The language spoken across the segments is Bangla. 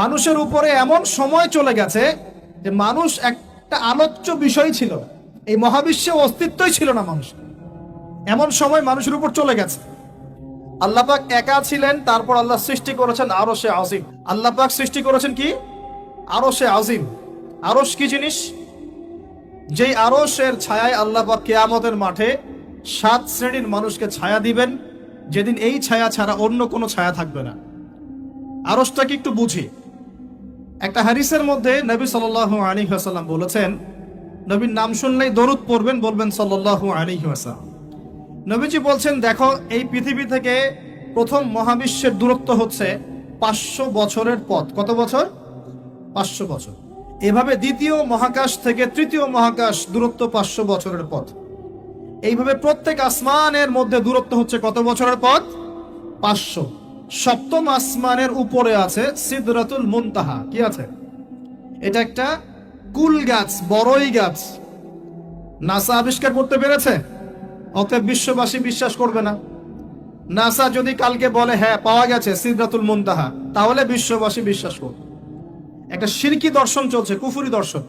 মানুষের উপরে এমন সময় চলে গেছে যে মানুষ একটা আলোচ্য বিষয় ছিল, এই মহাবিশ্বে অস্তিত্বই ছিল না মানুষ। এমন সময় মানুষের উপর চলে গেছে। আল্লাহ পাক একা ছিলেন, তারপর আল্লাহ সৃষ্টি করেছেন আরশে আজিম। আল্লাহ পাক সৃষ্টি করেছেন কি? আরশে আজিম। আরশ কি জিনিস? যেই আরশের ছায়ায় আল্লাহ পাক কিয়ামতের মাঠে 7 শ্রেণীর মানুষকে ছায়া দিবেন, যেদিন এই ছায়া ছাড়া অন্য কোনো ছায়া থাকবে না। আরশটাকে একটু বুঝি। একটা হাদিসের মধ্যে নবী সাল্লাল্লাহু আলাইহি ওয়াসাল্লাম বলেছেন, নবীর নাম শুনলেই দরুদ পড়বেন, বলবেন সাল্লাল্লাহু আলাইহি ওয়াসাল্লাম। নবীজি বলছেন, দেখো এই পৃথিবী থেকে প্রথম মহাবিশ্বের দূরত্ব হচ্ছে 500 বছরের পথ। কত বছর? 500 বছর। এভাবে দ্বিতীয় মহাকাশ থেকে তৃতীয় মহাকাশ দূরত্ব 500 বছরের পথ। এইভাবে প্রত্যেক আসমানের মধ্যে দূরত্ব হচ্ছে কত বছরের পথ? 500। সপ্তম আসমানের উপরে আছে সিদরাতুল মুনতাহা। কি আছে? এটা একটা কুল গাছ, বড়ই গাছ। নাসা আবিষ্কার করতে পেরেছে, অতএব বিশ্ববাসী বিশ্বাস করবে না। নাসা যদি কালকে বলে হ্যাঁ পাওয়া গেছে সিদরাতুল মুনতাহা, তাহলে বিশ্ববাসী বিশ্বাস করবে। একটা শিরকি দর্শন চলছে, কুফরি দর্শন।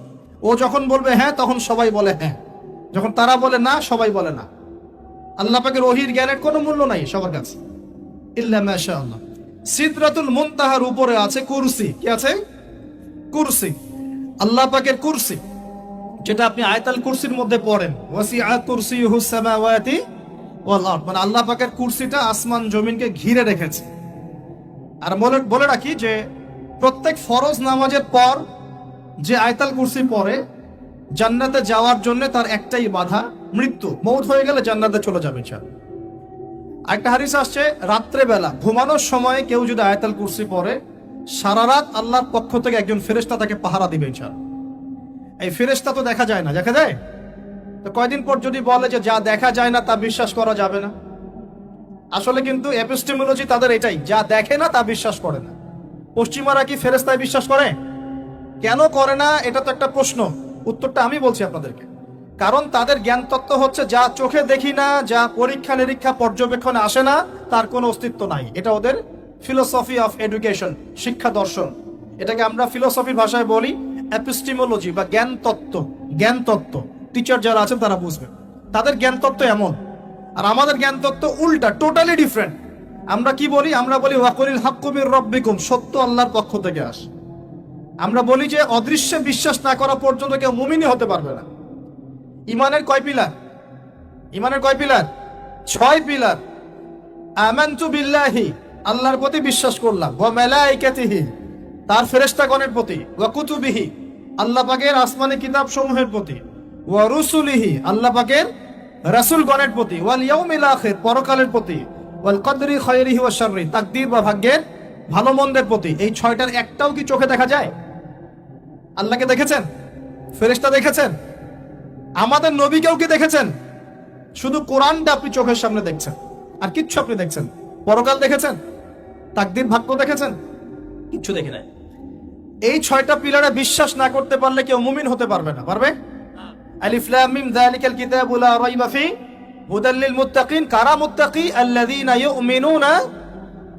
ও যখন বলবে হ্যাঁ, তখন সবাই বলে হ্যাঁ, যখন তারা বলে না, সবাই বলে না। আল্লাহ পাকের ওহীর জ্ঞানের কোনো মূল্য নাই সবার কাছে, ইল্লা মাশাআল্লাহ। সিদরাতুল মুনতাহার উপরে আছে কুরসি। কি আছে? কুরসি। আল্লাহ পাকের কুরসি, যেটা আপনি আয়াতুল কুরসির মধ্যে পড়েন, ওয়াসিআ কুরসিয়ুহুস সামাওয়াতি ওয়াল আরদ, মানে আল্লাহ পাকের কুরসিটা আসমান জমিনকে ঘিরে রেখেছে। আর বলে রাখি যে প্রত্যেক ফরজ নামাজের পর যে আয়াতুল কুরসি পড়ে, জান্নাতে যাওয়ার জন্য তার একটাই বাধা, মৃত্যু। মওত হয়ে গেলে জান্নাতে চলে যাবে ইনশাআল্লাহ। একটা হাদিস আসছে, রাত্রে বেলা ঘুমানোর সময় কেউ যদি আয়াতুল কুরসি পড়ে, সারা রাত আল্লাহর পক্ষ থেকে একজন ফেরেশতা তাকে পাহারা দিবে ইনশাআল্লাহ। এই ফেরেশতা তো দেখা যায় না, দেখা যায়? তো কয়দিন পর যদি বলে যে যা দেখা যায় না তা বিশ্বাস করা যাবে না, আসলে কিন্তু এপিস্টেমোলজি তাদের এটাই, যা দেখে না তা বিশ্বাস করে না। পশ্চিমারা কি ফেরেশতায় বিশ্বাস করে? কেন করে না? এটা তো একটা প্রশ্ন, উত্তরটা আমি বলছি আপনাদেরকে। কারণ তাদের জ্ঞান তত্ত্ব হচ্ছে যা চোখে দেখি না, যা পরীক্ষা নিরীক্ষা পর্যবেক্ষণে আসে না, তার কোনো অস্তিত্ব নাই। এটা ওদের ফিলোসফি অফ এডুকেশন, শিক্ষা দর্শন। এটাকে আমরা ফিলোসফির ভাষায় বলি এপিস্টেমোলজি বা জ্ঞান তত্ত্ব। জ্ঞান তত্ত্ব টিচার যারা আছেন তারা বুঝবেন, তাদের জ্ঞান তত্ত্ব এমন। আর আমাদের জ্ঞান তত্ত্ব উল্টা, টোটালি ডিফারেন্ট। আমরা কি বলি? আমরা বলি ওয়াকুলিল হাক্কু মির রাব্বিকুম, সত্য আল্লাহর পক্ষ থেকে আসে। আমরা বলি যে অদৃশ্যে বিশ্বাস না করা পর্যন্ত কেউ মুমিনই হতে পারবে না। ইমানের কয় পিলার? ইমানের কয় পিলার? 6 পিলার। আমানতু বিল্লাহি, আল্লাহর প্রতি বিশ্বাস করলাম, ওয়া মালাইকাতিহি, তার ফেরেশতাগণের প্রতি, ওয়া কুতুবিহি, আল্লাহ পাকের আসমানি কিতাব সমূহের প্রতি, ওয়া রুসুলিহি, আল্লাহ পাকের রাসূলগণের প্রতি, ওয়াল ইয়াউমিল আখির, পরকালের প্রতি, ওয়াল কদরি খায়রিহি ওয়া শাররি, তাকদীর বা ভাগ্যের ভালো মন্দের প্রতি। এই 6টার একটাও কি চোখে দেখা যায়? আল্লাহকে দেখেছেন? ফেরেশতা দেখেছেন? আমাদের নবীকেও কি দেখেছেন? শুধু কোরআনটা আপনি চোখের সামনে দেখছেন, আর কিচ্ছু আপনি দেখছেন? পরকাল দেখেছেন? তাকদীর, ভাগ্য দেখেছেন? কিচ্ছু দেখে নাই। এই 6টা পিলারে বিশ্বাস না করতে পারলে কেউ মুমিন হতে পারবে না। পারবে? আলিফ লাম মিম যালিকাল কিতাবু লা রাইবা ফি হুদাল লিল মুত্তাকিন। কারা মুত্তাকি? আল্লাযীনা ইউমিনুনা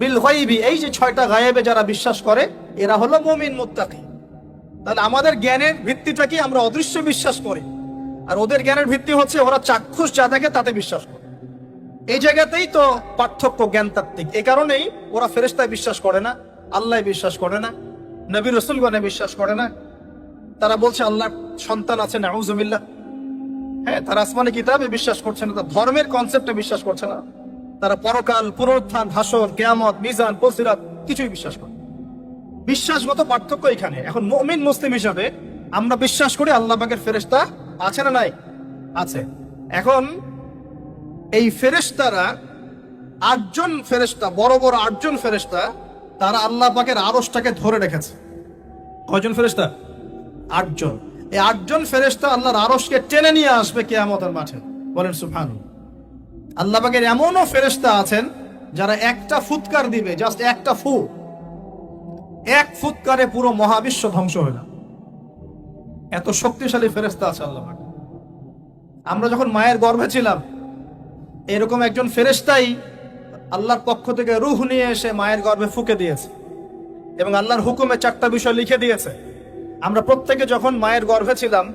বিল গায়বি। এই যে 6টা গায়েবে যারা বিশ্বাস করে, এরা হলো মুমিন, মুত্তাকি। তাহলে আমাদের জ্ঞানের ভিত্তিটা কি? আমরা অদৃশ্য বিশ্বাস করি। আর ওদের জ্ঞানের ভিত্তি হচ্ছে ওরা চাক্ষুষ যা দেখে তাতে বিশ্বাস করে। এই জায়গাতেই তো পার্থক্য জ্ঞানতাত্ত্বিক। এই কারণেই ওরা ফেরেশতায় বিশ্বাস করে না, আল্লাহ বিশ্বাস করে না, নবী রাসূলগণে বিশ্বাস করে না। তারা বলছে আল্লাহর সন্তান আছে, নাউযুবিল্লাহ। হ্যাঁ, তারা আসমানি কিতাবে বিশ্বাস করছে না, তারা ধর্মের কনসেপ্টে বিশ্বাস করছে না। তারা পরকাল, পুনরুত্থান, হাসর, কিয়ামত, মিজান, ফজিলত কিছুই বিশ্বাস করে। বিশ্বাসগত পার্থক্য এখানে। এখন মুমিন মুসলিম হিসাবে আমরা বিশ্বাস করি আল্লাহ পাকের ফেরেশতা আছে না নাই? আছে। এখন এই ফেরেশতারা 8 জন ফেরেশতা, বড় বড় 8 জন ফেরেশতা, তারা আল্লাহ পাকের আরশটাকে ধরে রেখেছে। কয়জন ফেরেশতা? 8 জন। এই 8 জন ফেরেশতা আল্লাহর আরশকে টেনে নিয়ে আসবে কিয়ামতের মাঠে। বলেন সুবহানাল্লাহ। আল্লাহ পাকের এমনও ফেরেশতা আছেন যারা একটা ফুৎকার দিবে, জাস্ট একটা ফু, এক ফুৎকারে পুরো মহাবিশ্ব ধ্বংস হয়ে যাবে। এত শক্তিশালী ফেরেশতা আছে আল্লাহ পাক। আমরা যখন মায়ের গর্ভে ছিলাম, এরকম একজন ফেরেশতাই আল্লাহর পক্ষ থেকে রূহ নিয়ে এসে মায়ের গর্ভে ফুঁকে দিয়েছে। এবং আল্লাহর হুকুমে 4টা বিষয় লিখে দিয়েছে। আমরা প্রত্যেকে যখন মায়ের গর্ভে ছিলাম,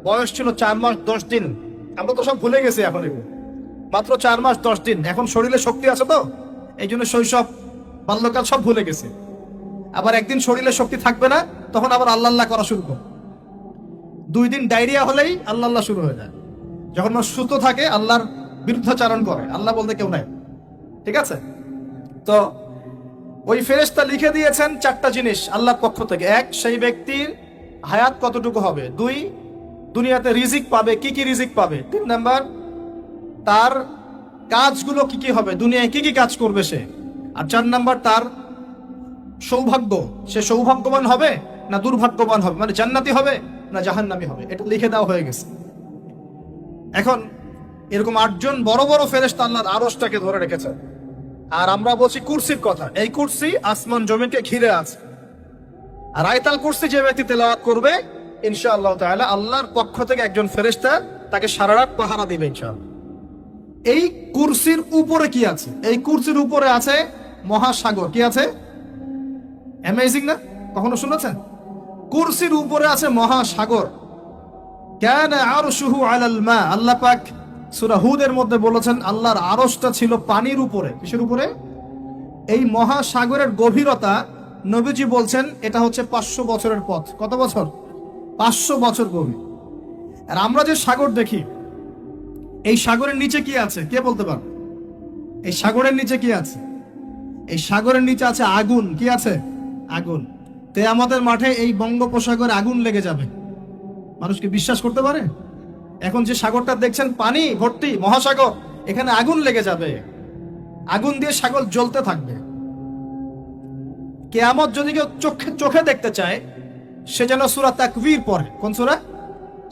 বয়স ছিল 4 মাস 10 দিন। আমরা তো সব ভুলে গেছি এখন, এগুলো মাত্র 4 মাস 10 দিন। এখন শরীরে শক্তি আছে তো, এই জন্য শৈশব বাল্যকাল সব ভুলে গেছে। আবার একদিন শরীরে শক্তি থাকবে না, তখন আবার আল্লাহ আল্লাহ করা শুরু করবে। 2 দিন ডায়রিয়া হলেই আল্লাহ আল্লাহ শুরু হয়ে যায়। যখন মানুষ সুস্থ থাকে আল্লাহর বিরুদ্ধাচারণ করে, আল্লাহ বলতে কেউ নাই। ঠিক আছে? তো ওই ফেরেশতা লিখে দিয়েছেন 4টা জিনিস আল্লাহর পক্ষ থেকে। 1, সেই ব্যক্তির হায়াত কতটুকু হবে। 2, দুনিয়াতে রিজিক পাবে, কি কি রিজিক পাবে। 3 নাম্বার, তার কাজগুলো কি কি হবে, দুনিয়ায় কি কি কাজ করবে সে। আর 4 নাম্বার, তার সৌভাগ্য, সে সৌভাগ্যবান হবে না দুর্ভাগ্যবান হবে, মানে জান্নাতি হবে না জাহান্নামী হবে। এটা লিখে দেওয়া হয়ে গেছে। এখন এরকম 8 জন বড় বড় ফেরেশতা আল্লাহর আরশটাকে ধরে রেখেছে। আর আমরা বলছি কুরসির কথা। এই কুরসি আসমান জমিনকে ঘিরে আছে। আর আয়াতুল কুরসি যে ব্যক্তি তেলাওয়াত করবে, ইনশাআল্লাহ তাআলা আল্লাহর পক্ষ থেকে একজন ফেরেশতা তাকে সারা রাত পাহারা দিবে ইনশাআল্লাহ। এই কুরসির উপরে কি আছে? এই কুরসির উপরে আছে মহাসাগর। কি আছে? অ্যামেজিং না? কখনো শুনেছেন? কুরসির উপরে আছে মহাসাগর। কানা আরশুহু আলাল মা। আল্লাহ পাক সূরা হুদের মধ্যে বলেছেন আল্লাহর আরশটা ছিল পানির উপরে। কিসের উপরে? এই মহাসাগরের গভীরতা নবীজি বলছেন এটা হচ্ছে 500 বছরের পথ। কত বছর? 500 বছর গভীর। আর আমরা যে সাগর দেখি, এই সাগরের নিচে কি আছে কে বলতে পারবে? এই সাগরের নিচে কি আছে? এই সাগরের নিচে আছে আগুন। কি আছে? আগুন। কিয়ামতের মাঠে এই বঙ্গোপসাগরে আগুন লেগে যাবে। মানুষ কি বিশ্বাস করতে পারে? এখন যে সাগরটা দেখছেন পানি ভর্তি মহাসাগর, এখানে আগুন লেগে যাবে। আগুন দিয়ে সাগর জ্বলতে থাকবে। কিয়ামত যদি কেউ চোখে দেখতে চায়, সে যেন সূরা তাকবীর পড়ে। কোন সূরা?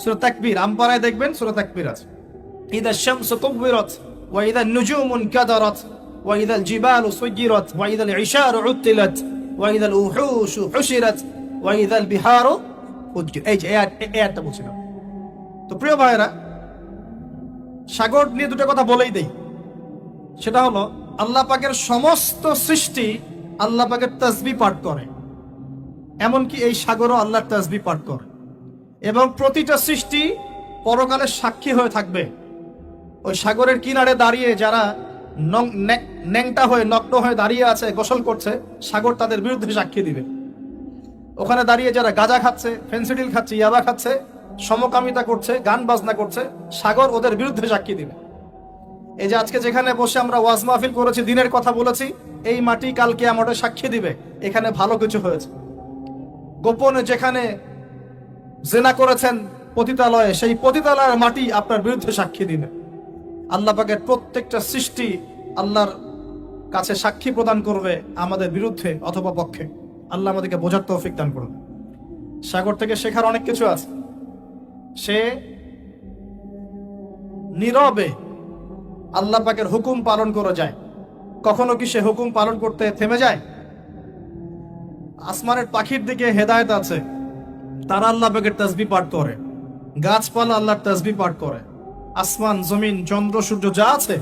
সূরা তাকবীর। আমপারায় দেখবেন সূরা তাকবীর আছে। ইদা শামসু কুবিরাত ওয়া ইদা নুজুমু কাদারাত ওয়া ইদাল জিবালু সুজিরাত ওয়া ইদাল ইশারু উতিলাত ওয়া ইদাল উহুশু হুশিরাত ওয়া ইদাল বিহারু ফুজিরাত। এই যে আয়াতটা বলছিলাম। তো প্রিয় ভাইরা, সাগর নিয়ে দুটো কথা বলেই দেই। সেটা হলো আল্লাহ পাকের সমস্ত সৃষ্টি আল্লাহ পাকের তাসবিহ পাঠ করে। এমনকি এই সাগরও আল্লাহর তাসবিহ পাঠ করে। এবং প্রতিটা সৃষ্টি পরকালে সাক্ষী হয়ে থাকবে। ওই সাগরের কিনারে দাঁড়িয়ে যারা ন্যাংটা হয়ে নগ্ন হয়ে দাঁড়িয়ে আছে, গোসল করছে, সাগর তাদের বিরুদ্ধে সাক্ষী দিবে। ওখানে দাঁড়িয়ে যারা গাঁজা খাচ্ছে, ফেন্সিডিল খাচ্ছে, ইয়াবা খাচ্ছে, সমকামিতা করছে, গান বাজনা করছে, সাগর ওদের বিরুদ্ধে সাক্ষী দিবে। এই যে আজকে যেখানে বসে আমরা ওয়াজ মাহফিল করেছি, দিনের কথা বলেছি, এই মাটি কাল কিয়ামতে সাক্ষী দিবে এখানে ভালো কিছু হয়েছে। গোপনে যেখানে জিনা করেছেন পতিতালয়ে, সেই পতিতালয়ের মাটি আপনার বিরুদ্ধে সাক্ষী দিবে। আল্লাহ পাকের প্রত্যেকটা সৃষ্টি আল্লাহর কাছে সাক্ষী প্রদান করবে আমাদের বিরুদ্ধে অথবা পক্ষে। আল্লাহ আমাদেরকে বোঝার তৌফিক দান করবে। সাগর থেকে শেখার অনেক কিছু আছে। সে নীরবে আল্লাহ পাকের হুকুম পালন করে যায়। কখনো কি সে হুকুম পালন করতে থেমে যায়? আসমানের পাখির দিকে হেদায়েত আছে, তারা আল্লাহ পাকের তাসবিহ পাঠ করে। গাছপালা আল্লাহর তাসবিহ পাঠ করে। আসমান জমিন চন্দ্র সূর্য যা আছে,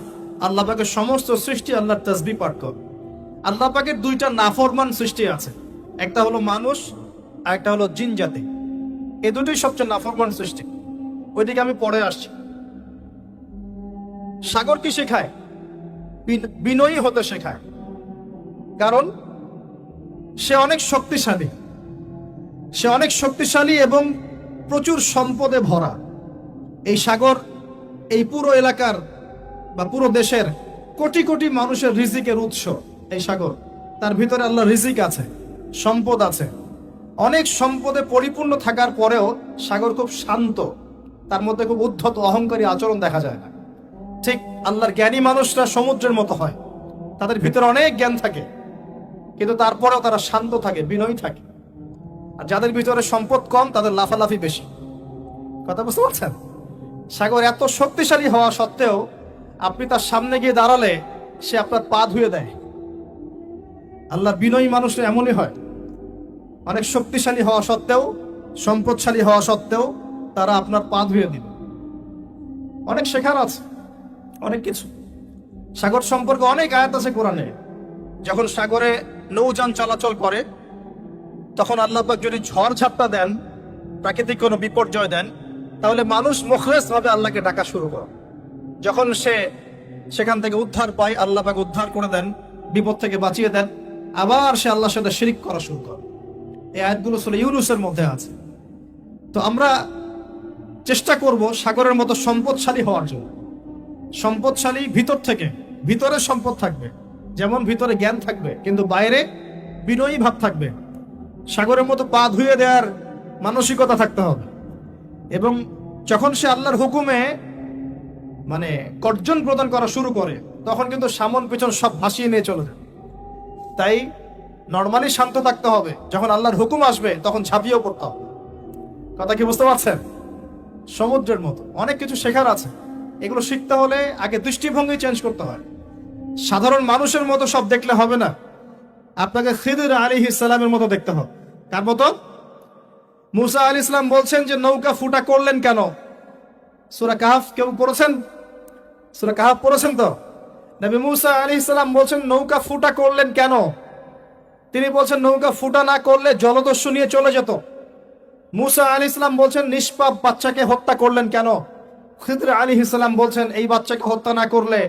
আল্লাহ পাকের সমস্ত সৃষ্টি আল্লাহর তাসবিহ পাঠ করে। আল্লাহ পাকের 2টা নাফরমান সৃষ্টি আছে, একটা হলো মানুষ আর একটা হলো জিন জাতি। এই দুটোই সবচেয়ে নাফরমান সৃষ্টি। ওইদিকে আমি পরে আসছি। সাগর কি শেখায়? বিনয়ী হতে শেখায়। কারণ সে অনেক শক্তিশালী। সে অনেক শক্তিশালী এবং প্রচুর সম্পদে ভরা। এই সাগর এই পুরো এলাকার বা পুরো দেশের কোটি কোটি মানুষের রিজিকের উৎস। এই সাগর, তার ভিতরে আল্লাহ রিজিক আছে, সম্পদ আছে। অনেক সম্পদে পরিপূর্ণ থাকার পরেও সাগর খুব শান্ত। তার মধ্যে খুব উদ্ধত অহংকারী আচরণ দেখা যায় না। ঠিক আল্লাহর জ্ঞানী মানুষরা সমুদ্রের মতো হয়, তাদের ভিতরে অনেক জ্ঞান থাকে, কিন্তু তারপরেও তারা শান্ত থাকে, বিনয়ী থাকে। আর যাদের ভিতরে সম্পদ কম, তাদের লাফালাফি বেশি। কথা বুঝতে পারছেন? সাগর এত শক্তিশালী হওয়া সত্ত্বেও আপনি তার সামনে গিয়ে দাঁড়ালে সে আপনার পা ধুয়ে দেয়। আল্লাহর বিনয়ী মানুষরা এমনই হয়। অনেক শক্তিশালী হওয়া সত্ত্বেও, সম্পদশালী হওয়া সত্ত্বেও তারা আপনার পা ধুয়ে দিবে। অনেক শেখার আছে, অনেক কিছু। সাগর সম্পর্কে অনেক আয়াত আছে কোরআনে। যখন সাগরে নৌযান চলাচল করে, তখন আল্লাহ পাক যদি ঝড় ঝাপটা দেন, প্রাকৃতিক কোনো বিপর্যয় দেন, তাহলে মানুষ মুখলেস ভাবে আল্লাহকে ডাকা শুরু করে। যখন সে সেখান থেকে উদ্ধার পায়, আল্লাহ পাক উদ্ধার করে দেন, বিপদ থেকে বাঁচিয়ে দেন, আবার সে আল্লাহর সাথে শিরিক করা শুরু করে। এই আয়াতগুলো সূরা ইউনূসের মধ্যে আছে। তো আমরা চেষ্টা করব সাগরের মতো সম্পদশালী হওয়ার জন্য। সম্পদশালী ভিতর থেকে, ভিতরে সম্পদ থাকবে, যেমন ভিতরে জ্ঞান থাকবে কিন্তু বাইরে বিনয়ী ভাব থাকবে। সাগরের মতো পা ধুয়ে দেওয়ার মানসিকতা থাকতে হবে। এবং যখন সে আল্লাহর হুকুমে মানে গর্জন প্রদান করা শুরু করে, তখন কিন্তু সামন পিছন সব ভাসিয়ে নিয়ে চলে যায়। তাই নর্মালি শান্ত থাকতে হবে, যখন আল্লাহর হুকুম আসবে তখন ঝাঁপিয়েও পড়তে হবে। কথা কি বুঝতে পারছেন? সমুদ্রের মতো অনেক কিছু শেখার আছে। এগুলো শিখতে হলে আগে দৃষ্টিভঙ্গি চেঞ্জ করতে হয়। সাধারণ মানুষের মতো সব দেখলে হবে না, আপনাকে খিদর আলাইহিস সালামের মতো দেখতে হবে। কার মতো? মুসা আলাইহিস সালাম বলছেন যে নৌকা ফুটা করলেন কেন? সূরা কাহফ কেউ পড়েছেন? সূরা কাহফ পড়েছেন তো? নবী মুসা আলাইহিস সালাম বলছেন নৌকা ফুটা করলেন কেন? তিনি বলছেন নৌকা ফুটা না করলে জলদস্যু নিয়ে চলে যেত। মুসা আলাইহিস সালাম বলছেন নিষ্পাপ বাচ্চাকে হত্যা করলেন কেন? খিদর আলাইহিস সালাম বলছেন এই বাচ্চাকে হত্যা না করলে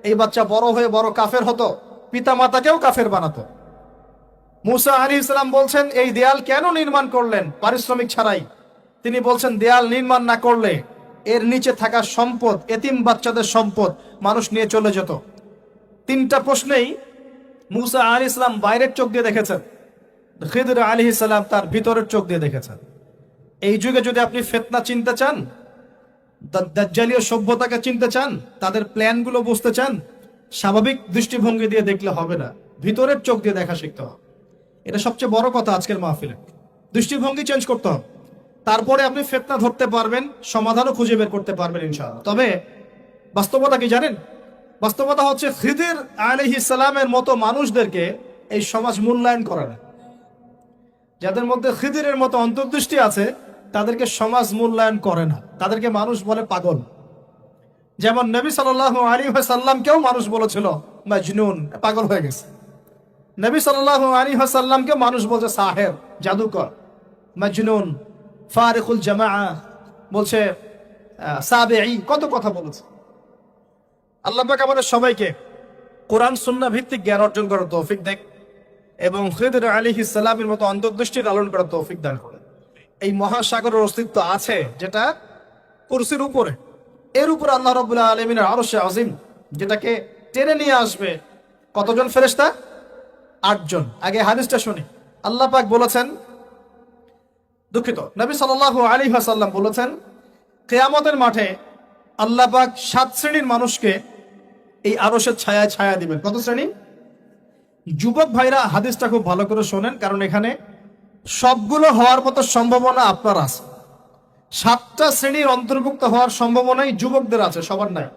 এই বাচ্চা বড় হয়ে বড় কাফের হতো, পিতা মাতাকেও কাফের বানাতো। মুসা আলাইহিস সালাম বলছেন এই দেয়াল কেন নির্মাণ করলেন পারিশ্রমিক ছাড়াই? তিনি বলছেন দেয়াল নির্মাণ না করলে এর নিচে থাকা সম্পদ, এতিম বাচ্চাদের সম্পদ মানুষ নিয়ে চলে যেত। তিনটা প্রশ্নেই মুসা আলাইহিস সালাম বাইরের চোখ দিয়ে দেখেছেন, খিদর আলাইহিস সালাম তার ভিতরের চোখ দিয়ে দেখেছেন। এই যুগে যদি আপনি ফিতনা চিনতে চান, দাজ্জালীয় সভ্যতাকে চিনতে চান, তাদের প্ল্যানগুলো বুঝতে চান, স্বাভাবিক দৃষ্টিভঙ্গি দিয়ে দেখলে হবে না, ভিতরের চোখ দিয়ে দেখা শিখতে হবে। এটা সবচেয়ে বড় কথা আজকের মাহফিলে। দৃষ্টিভঙ্গি চেঞ্জ করতে হবে, তারপরে আপনি ফিতনা ধরতে পারবেন, সমাধানও খুঁজে বের করতে পারবেন ইনশাআল্লাহ। তবে বাস্তবতা কি জানেন? বাস্তবতা হচ্ছে খিদর আলাইহিস সালামের মতো মানুষদেরকে এই সমাজ মূল্যায়ন করে না। যাদের মধ্যে খিদরের মতো অন্তর্দৃষ্টি আছে তাদেরকে সমাজ মূল্যায়ন করে না, তাদেরকে মানুষ বলে পাগল। যেমন নবী সাল্লাল্লাহু আলাইহি ওয়াসাল্লামকেও মানুষ বলেছিল মাজনুন, পাগল হয়ে গেছে। নবী সাল্লাল্লাহু আলাইহি ওয়াসাল্লামকে মানুষ বলছে সাহের, জাদুকর, মাজনুন, ফারিকুল জামাআ, বলছে সাবিঈ, কত কথা বলেছে। আল্লাহ পাক আমাদের সবাইকে কোরআন সুন্নাহ ভিত্তিক জ্ঞান অর্জন করার তৌফিক দেন এবং খিদর আলাইহিস সালামের মতো অন্তর্দৃষ্টি লালন করার তৌফিক দান করেন। এই মহাসাগরের অস্তিত্ব আছে যেটা কুরসির উপরে, এর উপরে আল্লাহ রাব্বুল আলামিনের আরশে আজিম, যেটাকে টেনে নিয়ে আসবে কতজন ফেরেশতা? 8 জন। আগে হাদিসটা শুনি। আল্লাহ পাক বলেছেন, দুঃখিত, নবী সাল্লাল্লাহু আলাইহি ওয়াসাল্লাম বলেছেন কিয়ামতের মাঠে আল্লাহ পাক 7 শ্রেণীর মানুষকে এই আরশের ছায়ায় ছায়া দিবেন। কত শ্রেণী? যুবক ভাইরা হাদিসটা খুব ভালো করে শোনেন, কারণ এখানে সবগুলো হওয়ার মতো সম্ভাবনা আপনার আছে। 7টা শ্রেণীর অন্তর্ভুক্ত হওয়ার সম্ভাবনাই যুবকদের আছে, সবার নাই।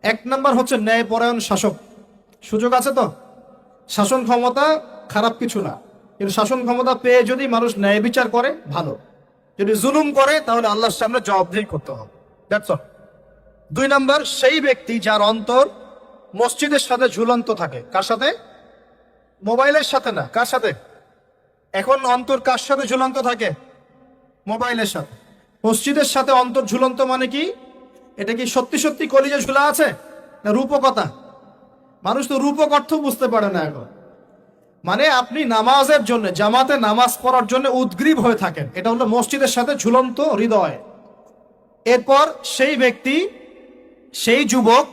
1 নম্বর হচ্ছে ন্যায়পরায়ণ শাসক। সুযোগ আছে তো? শাসন ক্ষমতা খারাপ কিছু না, কিন্তু শাসন ক্ষমতা পেয়ে যদি মানুষ ন্যায় বিচার করে ভালো, যদি জুলুম করে তাহলে আল্লাহর সামনে জবাবদিহি করতে হবে। That's all. 2 নম্বর সেই ব্যক্তি যার অন্তর মসজিদের সাথে ঝুলন্ত থাকে। কার সাথে? মোবাইলের সাথে না। কার সাথে? এখন অন্তর কার সাথে ঝুলন্ত থাকে? মোবাইলের সাথে। মসজিদের সাথে অন্তর ঝুলন্ত মানে কি? এটা কি সত্যি সত্যি কলিজা ঝুলা আছে না রূপকথা? মানুষ তো রূপক অর্থ বুঝতে পারে না এখন। মানে আপনি নামাজের জন্য, জামাতে নামাজ পড়ার জন্য উদ্গ্রীব হয়ে থাকেন, এটা হলো মসজিদের সাথে ঝুলন্ত হৃদয়। এরপর সেই ব্যক্তি, সেই যুবক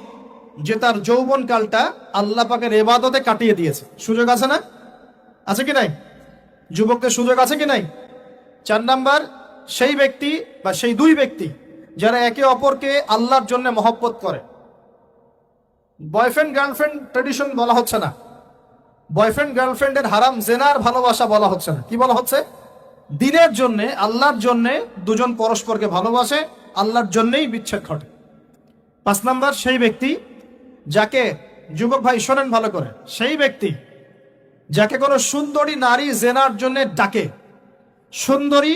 যে তার যৌবনকালটা আল্লাহ পাকের ইবাদতে কাটিয়ে দিয়েছে। সুযোগ আছে না? আছে কি নাই? যুবকদের সুযোগ আছে কি নাই? 4 নাম্বার সেই ব্যক্তি বা সেই 2 ব্যক্তি যারা একে অপরকে আল্লাহর জন্য মহব্বত করে। বয়ফ্রেন্ড গার্লফ্রেন্ড ট্রেডিশন বলা হচ্ছে না, বয়ফ্রেন্ড গার্লফ্রেন্ডের হারাম জেনার ভালোবাসা বলা হচ্ছে না। কি বলা হচ্ছে? দিনের জন্যে, আল্লাহর জন্যে দুজন পরস্পরকে ভালোবাসে, আল্লাহর জন্যেই বিচ্ছেদ ঘটে। 5 নাম্বার সেই ব্যক্তি যাকে, যুবক ভাই শোনেন ভালো করে, সেই ব্যক্তি যাকে কোনো সুন্দরী নারী জেনার জন্য ডাকে, সুন্দরী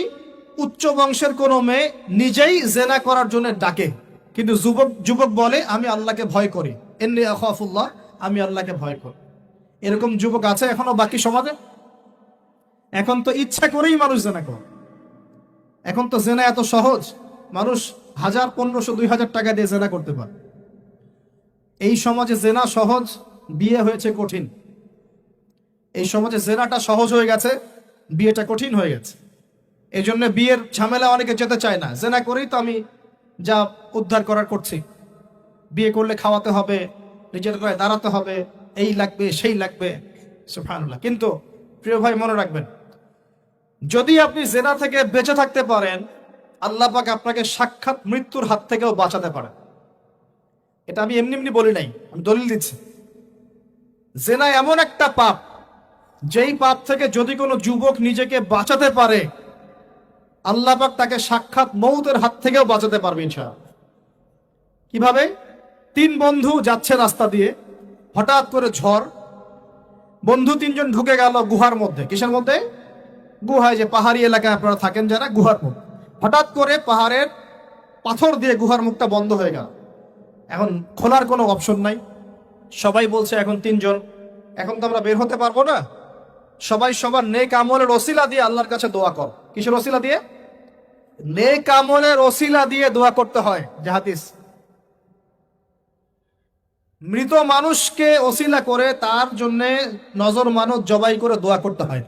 উচ্চ বংশের কোনো মেয়ে নিজেই জেনা করার জন্য ডাকে, কিন্তু যুবক বলে আমি আল্লাহকে ভয় করি, ইন্নী আখাফুল্লাহ, আমি আল্লাহকে ভয় করি। এরকম যুবক আছে এখনো বাকি সমাজে? এখন তো ইচ্ছা করেই মানুষ জেনা করে। এখন তো জেনা এত সহজ, মানুষ 1000, 1500, 2000 টাকা দিয়ে জেনা করতে পারে। এই সমাজে জেনা সহজ, বিয়ে হয়েছে কঠিন। এই সমাজে জেনাটা সহজ হয়ে গেছে, বিয়েটা কঠিন হয়ে গেছে। এই জন্য বিয়ের ঝামেলা অনেকে যেতে চায় না। জেনা করেই তো আমি যা উদ্ধার করার করছি। বিয়ে করলে খাওয়াতে হবে, নিজের গায়ে দাঁড়াতে হবে, এই লাগবে সেই লাগবে, সুবহানাল্লাহ। কিন্তু প্রিয় ভাই মনে রাখবেন, যদি আপনি জেনা থেকে বেঁচে থাকতে পারেন, আল্লাহ পাক আপনাকে সাক্ষাৎ মৃত্যুর হাত থেকেও বাঁচাতে পারেন। এটা আমি এমনি এমনি বলি নাই, আমি দলিল দিচ্ছি। জেনা এমন একটা পাপ, যেই পাপ থেকে যদি কোনো যুবক নিজেকে বাঁচাতে পারে, আল্লাহ পাক তাকে সাক্ষাৎ মৌতের হাত থেকেও বাঁচাতে পারবে ইনশাআল্লাহ। কিভাবে? 3 বন্ধু যাচ্ছে রাস্তা দিয়ে, হঠাৎ করে ঝড়, বন্ধু 3 জন ঢুকে গেল গুহার মধ্যে। কিসের মধ্যে? গুহায়, যে পাহাড়ি এলাকায় আপনারা থাকেন যারা, গুহার মধ্যে। হঠাৎ করে পাহাড়ের পাথর দিয়ে গুহার মুখটা বন্ধ হয়ে গেল। এখন খোলার কোনো অপশন নাই। সবাই বলছে এখন 3 জন, এখন তো আমরা বের হতে পারবো না। সবাই সবার নেক আমলের ওসিলা দিয়ে আল্লাহর কাছে দোয়া কর। কিসের ওসিলা দিয়ে? নেক আমলের ওসিলা দিয়ে দোয়া করতে হয়। যে হাদিস, মৃত মানুষকে ওসিলা করে তার জন্য নজর মানত জবাই করে দোয়া করতে হয়।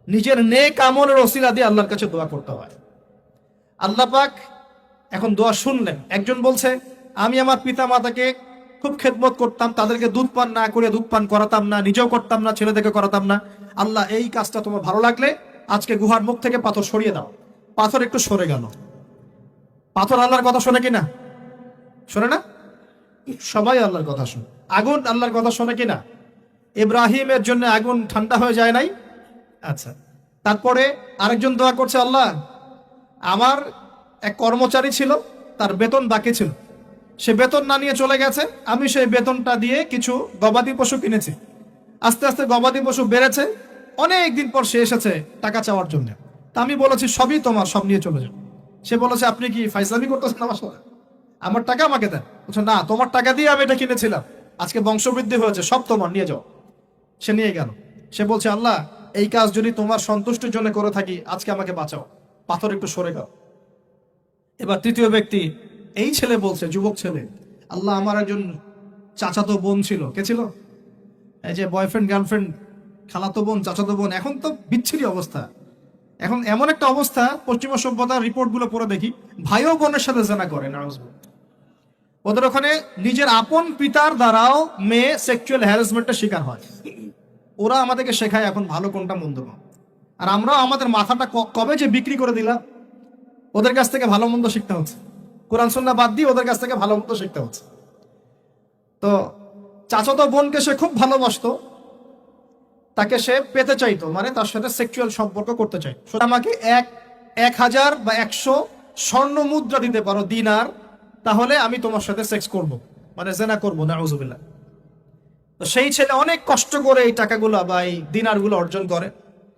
নিজের নেক আমলের ওসিলা দিয়ে আল্লাহর কাছে দোয়া করতে হয়। আল্লাহ পাক এখন দোয়া শুনলেন। একজন বলছে, আমি আমার পিতা মাতাকে খুব খেদমত করতাম, তাদেরকে দুধ পান না করে দুধ পান করাতাম না, নিজেও করতাম না, ছেলেদেরকে করাতাম না। আল্লাহ, এই কাজটা তোমার ভালো লাগলে আজকে গুহার মুখ থেকে পাথর সরিয়ে দাও। পাথর একটু সরে গেল। পাথর আল্লাহর কথা শোনে কিনা? শোনে না? সবাই আল্লাহর কথা শোনে। আগুন আল্লাহর কথা শোনে কিনা? ইব্রাহিমের জন্য আগুন ঠান্ডা হয়ে যায় নাই? আচ্ছা, তারপরে আরেকজন দোয়া করছে, আল্লাহ, আমার এক কর্মচারী ছিল, তার বেতন বাকি ছিল, সে বেতন না নিয়ে চলে গেছে, আমি সেই বেতনটা দিয়ে কিছু গবাদি পশু কিনেছি। আস্তে আস্তে গবাদি পশু বেড়েছে, অনেক দিন পর সে এসেছে টাকা চাওয়ার জন্য। তা আমি বলেছি, সবই তোমার, সব নিয়ে চলে যাও। সে বলেছে, আপনি কি ফাইজলামি করতেছেন আমার সাথে? আমার টাকা আমাকে দেন। বলছে, না, তোমার টাকা দিয়ে আমি এটা কিনেছিলাম, আজকে বংশবৃদ্ধি হয়েছে, সব তোমার, নিয়ে যাও। সে নিয়ে গেল। সে বলছে, আল্লাহ, এই কাজ যদি তোমার সন্তুষ্টির জন্য করে থাকি, আজকে আমাকে বাঁচাও, পাথর একটু সরে গেল। এবার তৃতীয় ব্যক্তি, এই ছেলে বলছে, যুবক ছেলে, আল্লাহ, আমার একজন চাচাতো বোন ছিল। কে ছিল? এই যে বয়ফ্রেন্ড গার্লফ্রেন্ড, খালাতো বোন, চাচাতো বোন। এখন তো বিচ্ছিরি অবস্থা। এখন এমন একটা অবস্থা, পশ্চিমা সভ্যতার রিপোর্টগুলো পড়ে দেখি, ভাইও বোনের সাথে জেনা করে। ওদের ওখানে নিজের আপন পিতার দ্বারাও মেয়ে সেক্সুয়াল হ্যারাসমেন্টের শিকার হয়। ওরা আমাদেরকে শেখায় এখন ভালো কোনটা মন্দ কোনটা। আর আমরাও আমাদের মাথাটা কবে যে বিক্রি করে দিলাম, ওদের কাছ থেকে ভালো মন্দ শিখতে হচ্ছে। কোরআন সুন্নাহ বাদ দিয়ে ওদের কাছ থেকে ভালো মন্দ শিখতে হচ্ছে। তো চাচাতো বোনকে সে খুব ভালোবাসতো, তাকে সে পেতে চাইতো, মানে তার সাথে সেক্সুয়াল সম্পর্ক করতে চাই। আমাকে 1000 বা 100 স্বর্ণ মুদ্রা দিতে পারো, দিনার, তাহলে আমি তোমার সাথে সেক্স করব, মানে জেনা করবো, নাউজুবিল্লাহ। তো সেই ছেলে অনেক কষ্ট করে এই টাকাগুলো বা এই দিনারগুলো অর্জন করে,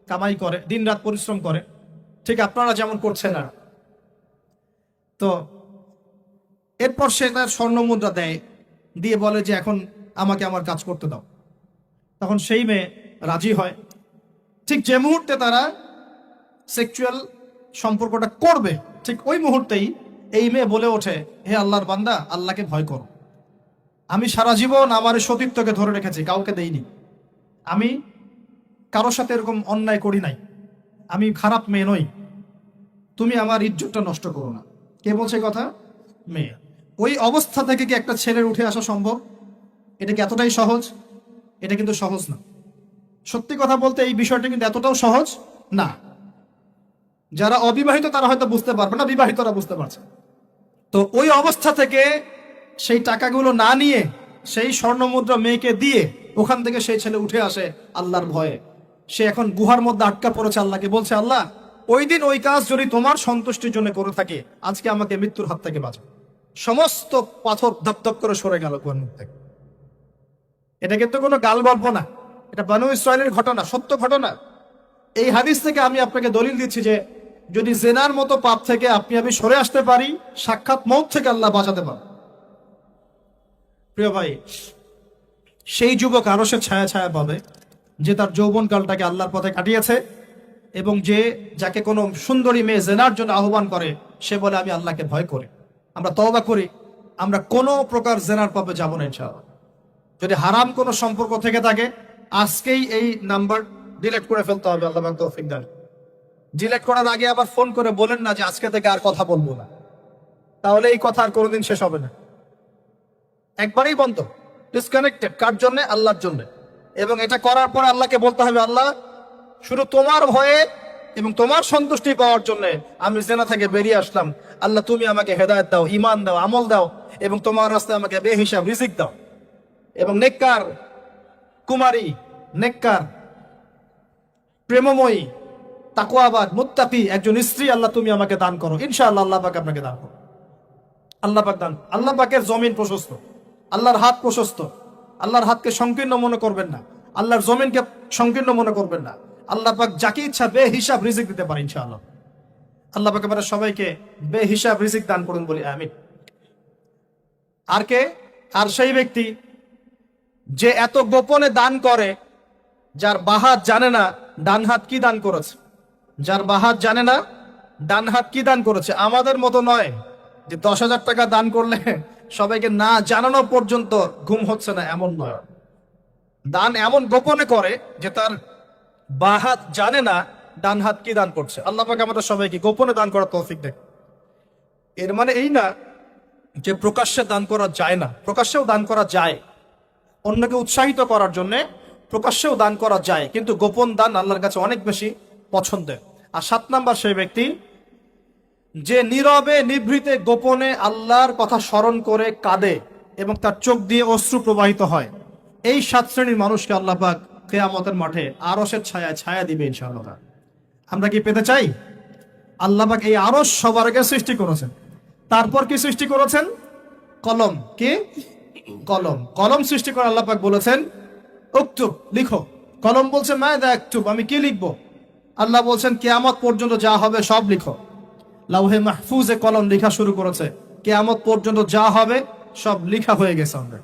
কামাই করে, দিন রাত পরিশ্রম করে, ঠিক আপনারা যেমন করছেন। আর তো এরপর সে তার স্বর্ণ মুদ্রা দেয়, দিয়ে বলে যে এখন আমাকে আমার কাজ করতে দাও। তখন সেই মেয়ে রাজি হয়। ঠিক যে মুহূর্তে তারা সেক্সুয়াল সম্পর্কটা করবে, ঠিক ওই মুহূর্তেই এই মেয়ে বলে ওঠে, হে আল্লাহর বান্দা, আল্লাহকে ভয় করো। আমি সারা জীবন আমার সতীত্বকে ধরে রেখেছি, কাউকে দেইনি। আমি কারোর সাথে এরকম অন্যায় করি নাই, আমি খারাপ মেয়ে নই, তুমি আমার ইজ্জতটা নষ্ট করো না। কে বলছে কথা? মেয়ে। ওই অবস্থা থেকে কি একটা ছেলের উঠে আসা সম্ভব? এটা কি এতটাই সহজ? এটা কিন্তু সহজ না। সত্যি কথা বলতে এই বিষয়টা কিন্তু এতটাও সহজ না। যারা অবিবাহিত তারা হয়তো বুঝতে পারবে না, বিবাহিতরা বুঝতে পারছে। তো ওই অবস্থা থেকে সেই টাকাগুলো না নিয়ে সেই স্বর্ণ মুদ্রা মেয়েকে দিয়ে ওখান থেকে সেই ছেলে উঠে আসে আল্লাহর ভয়ে। সে এখন গুহার মধ্যে আটকা পড়েছে, আল্লাহকে বলছে, আল্লাহ, ওই দিন ওই কাজ যদি তোমার সন্তুষ্টির জন্য করে থাকে, আজকে আমাকে মৃত্যুর হাত থেকে বাঁচাও। সমস্ত পাথর ধপধপ করে সরে গেল গুহার মুখ থেকে। এটা কিন্তু কোনো গাল গল্প না, এটা বনু ইসরাইলের ঘটনা, সত্য ঘটনা। এই হাদিস থেকে আমি আপনাকে দলিল দিচ্ছি যে যদি জেনার মতো পাপ থেকে আমি সরে আসতে পারি, সাক্ষাৎ মৌত থেকে আল্লাহ বাঁচাতে পারে। প্রিয় ভাই, সেই যুবক আরশের ছায়া ছায়া পাবে যে তার যৌবনকালটাকে আল্লাহর পথে কাটিয়েছে, এবং যাকে কোনো সুন্দরী মেয়ে জেনার জন্য আহ্বান করে সে বলে আমি আল্লাহকে ভয় করি, আমরা তওবা করি, আমরা কোনো প্রকার জেনার পাবে যাব না ইনশাআল্লাহ। যদি হারাম কোনো সম্পর্ক থেকে থাকে আজকেই এই নাম্বার ডিলিট করে ফেলতে হবে। আল্লাহ পাক তৌফিক দান। ডিলিট করার আগে আবার ফোন করে বলেন না যে আজকে থেকে আর কথা বলবো না, তাহলে এই কথা আর কোনোদিন শেষ হবে না। একবারেই বন্ধ, ডিসকানেক্টেড। কার জন্য? আল্লাহর জন্য। এবং এটা করার পর আল্লাহকে বলতে হবে, আল্লাহ শুধু তোমার ভয়ে এবং তোমার সন্তুষ্টি পাওয়ার জন্য আমি জেনা থেকে বেরিয়ে আসলাম। আল্লাহ তুমি আমাকে হেদায়েত দাও, ঈমান দাও, আমল দাও এবং তোমার রাস্তায় আমাকে বেহিসাব রিজিক দাও। এবং নেককার কুমারী, নেককার প্রেমময়ী, তাকওয়াবাদ, মুত্তাকি একজন স্ত্রী আল্লাহ তুমি আমাকে দান করো। ইনশাআল্লাহ আল্লাহ পাক আপনাকে দান করো। আল্লাহ পাক দান। আল্লাহ পাকের জমিন প্রশস্ত, আল্লাহর হাত প্রশস্ত। আল্লাহর হাতকে সংকীর্ণ মনে করবেন না, আল্লাহর জমিনকে সংকীর্ণ মনে করবেন না। আল্লাহ পাক যাকে ইচ্ছা বেহিসাব রিজিক দিতে পারে ইনশাআল্লাহ। আল্লাহ পাক আমাদের সবাইকে বেহিসাব রিজিক দান করুন বলি আমিন। আর কে? আর সেই ব্যক্তি যে এত গোপনে দান করে, যার বাহাত জানে না ডান হাত কি দান করেছে, যার বাহাত জানে না ডান হাত কি দান করেছে। আমাদের মতো নয় যে 10,000 টাকা দান করলে সবাইকে না জানানো পর্যন্ত ঘুম হচ্ছে না, এমন নয়। দান এমন গোপনে করে যে তার বাহাত জানে না ডান হাত কি দান করছে। আল্লাহ পাক আমাদের সবাইকে গোপনে দান করার তৌফিক দেয়। এর মানে এই না যে প্রকাশ্যে দান করা যায় না, প্রকাশ্যেও দান করা যায়। অন্যকে উৎসাহিত করার জন্য প্রকাশ্যেও দান করা যায়, কিন্তু গোপন দান আল্লাহর কাছে অনেক বেশি পছন্দের। আর 7 নাম্বার সেই ব্যক্তি যে নীরবে নিভৃতে গোপনে আল্লাহর কথা স্মরণ করে কাঁদে এবং তার চোখ দিয়ে অশ্রু প্রবাহিত হয়। এই 7 শ্রেণীর মানুষকে আল্লাহ পাক কিয়ামতের মাঠে আরশের ছায়া ছায়া দিবে ইনশাআল্লাহ। আমরা কি পেতে চাই? আল্লাহ পাক এই আরশ সবার আগে সৃষ্টি করেছেন, তারপর কি সৃষ্টি করেছেন? কলম। কি? কলম। কলম সৃষ্টি করে আল্লাহ পাক বলেছেন উকতুব, লিখো। কলম বলছে মাযা আকতুব, আমি কি লিখবো? আল্লাহ বলছেন কিয়ামত পর্যন্ত যা হবে সব লিখো। লাউহে মাহফুজে কলম লেখা শুরু করেছে, কিয়ামত পর্যন্ত যা হবে সব লেখা হয়ে গেছে আমাদের।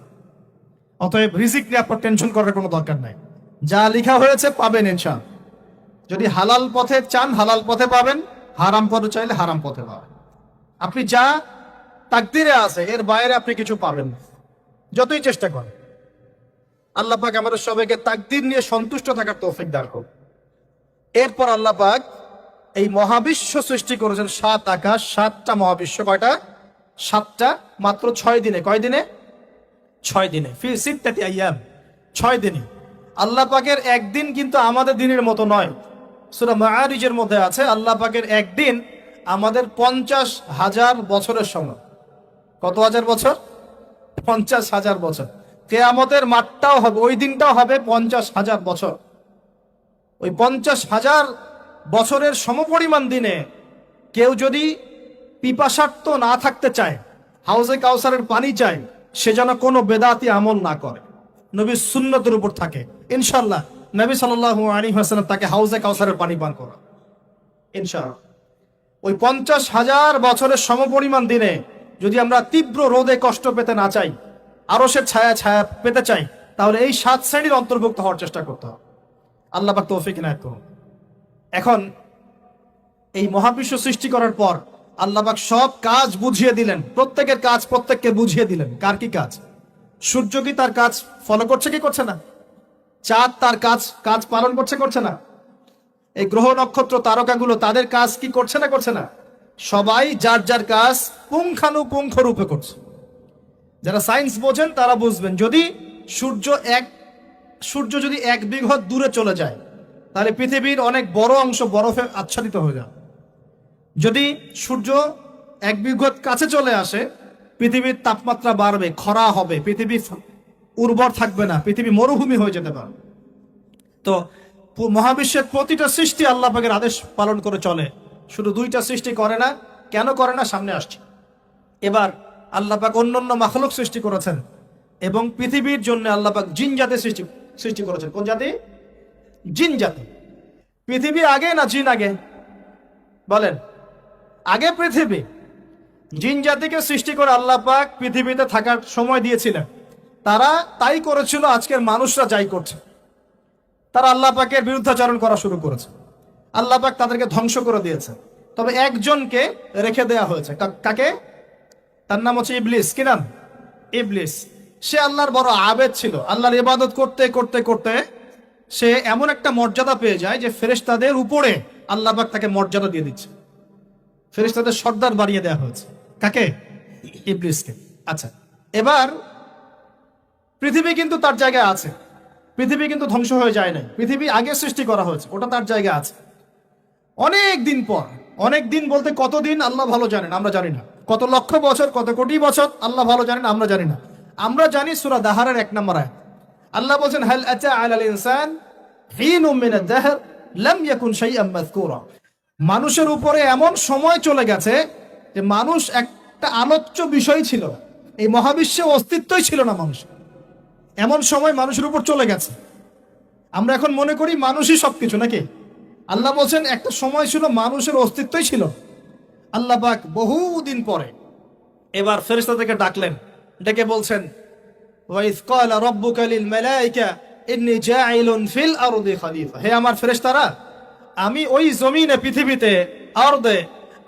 অতএব রিজিক নিয়ে আপনার টেনশন করার কোনো দরকার নাই, যা লেখা হয়েছে পাবেন ইনশাআল্লাহ। যদি হালাল পথে চান হালাল পথে পাবেন, হারাম পথে চাইলে হারাম পথে পাবেন। আপনি যা তাকদিরে আছে এর বাইরে আপনি কিছু পাবেন না, যতই চেষ্টা করেন। আল্লাহ পাক আমাদের সবাইকে তাকদির নিয়ে সন্তুষ্ট থাকার তৌফিক দান করুন। এরপর আল্লাহ পাক এই মহাবিশ্ব সৃষ্টি করেছেন 7 আকাশ, 7টা মহাবিশ্ব। কয়টা? 7টা, মাত্র 6 দিনে। কয় দিনে? 6 দিনে। ফি সিত্তাতি আইয়াম, 6 দিনে। আল্লাহ পাকের একদিন কিন্তু আমাদের দিনের মতো নয়। সূরা মাআরিজের মধ্যে আছে আল্লাহ পাকের একদিন আমাদের 50,000 বছরের সমান। কত হাজার বছর? 50,000 বছর। কিয়ামতের মাঠটাও হবে, ওই দিনটাও হবে 50,000 বছর। ওই 50,000 বছরের সমপরিমাণ দিনে কেউ যদি পিপাসার্ত না থাকতে চায়, হাউজে কাউসারের পানি চায়, সে যেন কোনো বেদাতি আমল না করে, নবীর সুন্নতের উপর থাকে। ইনশাআল্লাহ নবী সাল্লাল্লাহু আলাইহি ওয়াসাল্লাম তাকে হাউজে কাউসারের পানি পান করা ইনশাআল্লাহ। ওই 50,000 বছরের সমপরিমাণ দিনে যদি আমরা তীব্র রোদে কষ্ট পেতে না চাই, আরশের ছায়া ছায়া পেতে চাই, তাহলে এই 7 শ্রেণীর অন্তর্ভুক্ত হওয়ার চেষ্টা করতে হবে। আল্লাহ পাক তৌফিক ইনায়াত করুন। এখন এই মহাবিশ্ব সৃষ্টি করার পর আল্লাহ পাক সব কাজ বুঝিয়ে দিলেন, প্রত্যেকের কাজ প্রত্যেককে বুঝিয়ে দিলেন। কার কি কাজ? সূর্য কি তার কাজ ফলো করছে কি করছে না? চাঁদ তার কাজ পালন করছে করছে না? এই গ্রহ নক্ষত্র তারকাগুলো তাদের কাজ কি করছে না করছে না? সবাই যার যার কাজ পুঙ্খানুপুঙ্খ রূপে করছে। যারা সায়েন্স বোঝেন তারা বুঝবেন, যদি সূর্য যদি 1 বিঘত দূরে চলে যায় তাহলে পৃথিবীর অনেক বড় অংশ বরফে আচ্ছাদিত হয়ে যায়। যদি সূর্য 1 বিঘত কাছে চলে আসে পৃথিবীর তাপমাত্রা বাড়বে, খরা হবে, পৃথিবী উর্বর থাকবে না, পৃথিবী মরুভূমি হয়ে যেতে পারে। তো মহাবিশ্বের প্রতিটা সৃষ্টি আল্লাহ পাকের আদেশ পালন করে চলে, শুধু 2টা সৃষ্টি করে না। কেন করে না সামনে আসছে। এবার আল্লাহ পাক অন্যান্য মাখলুক সৃষ্টি করেছেন এবং পৃথিবীর জন্য আল্লাহ পাক জিন জাতি সৃষ্টি করেছেন। কোন জাতি? জিন জাতি। পৃথিবী আগে না জিন আগে? বলেন। আগে পৃথিবী। জিন জাতিকে সৃষ্টি করে আল্লাহ পাক পৃথিবীতে থাকার সময় দিয়েছিলেন। তারা তাই করেছিল, আজকের মানুষরা যাই করছে। তারা আল্লাহ পাকের বিরুদ্ধাচরণ করা শুরু করেছে। আল্লাহ পাক তাদেরকে ধ্বংস করে দিয়েছে। তবে একজনকে রেখে দেয়া হয়েছে। কাকে? তার নাম হচ্ছে ইবলিস। কি নাম? ইবলিস। সে আল্লাহর বড় আবেদ ছিল। আল্লাহর ইবাদত করতে করতে করতে সে এমন একটা মর্যাদা পেয়ে যায় যে ফেরেশতাদের উপরে আল্লাহ পাক তাকে মর্যাদা দিয়ে দিচ্ছে। ফেরেশতাদের সর্দার বাড়িয়ে দেওয়া হয়েছে। কাকে? ইবলিসকে। আচ্ছা, এবার পৃথিবী কিন্তু তার জায়গায় আছে। পৃথিবী কিন্তু ধ্বংস হয়ে যায় নাই। পৃথিবী আগে সৃষ্টি করা হয়েছে, ওটা তার জায়গায় আছে। অনেক দিন পর, অনেক দিন বলতে কতদিন আল্লাহ ভালো জানেন, আমরা জানি না। কত লক্ষ বছর, কত কোটি বছর আল্লাহ ভালো জানেন, আমরা জানি না। আমরা জানি সূরা দাহারের 1 নম্বর আয়াত। আল্লাহ বলেন, হাল আতা আলাল ইনসান হিনুম মিনাদ দাহর লাম ইয়াকুন শাইআম মাযকুরা। মানুষের উপরে এমন সময় চলে গেছে যে মানুষ একটা আলোচ্য বিষয় ছিল। এই মহাবিশ্বে অস্তিত্বই ছিল না মানুষ। এমন সময় মানুষের উপর চলে গেছে। আমরা এখন মনে করি মানুষই সবকিছু, নাকি? আল্লাহ বলছেন একটা সময় ছিল মানুষের অস্তিত্বই ছিল। আল্লাহ পাক বহুদিন পরে এবার ফেরেশতাদেরকে ডাকলেন, ডেকে বলছেন, ওয়াইজ ক্বালা রাব্বুকা লিল মালায়েকা ইন্নী জাইলুন ফিল আরদি খলিফা। হে আমার ফেরেশতারা, আমি ওই জমিনে, পৃথিবীতে, আরদে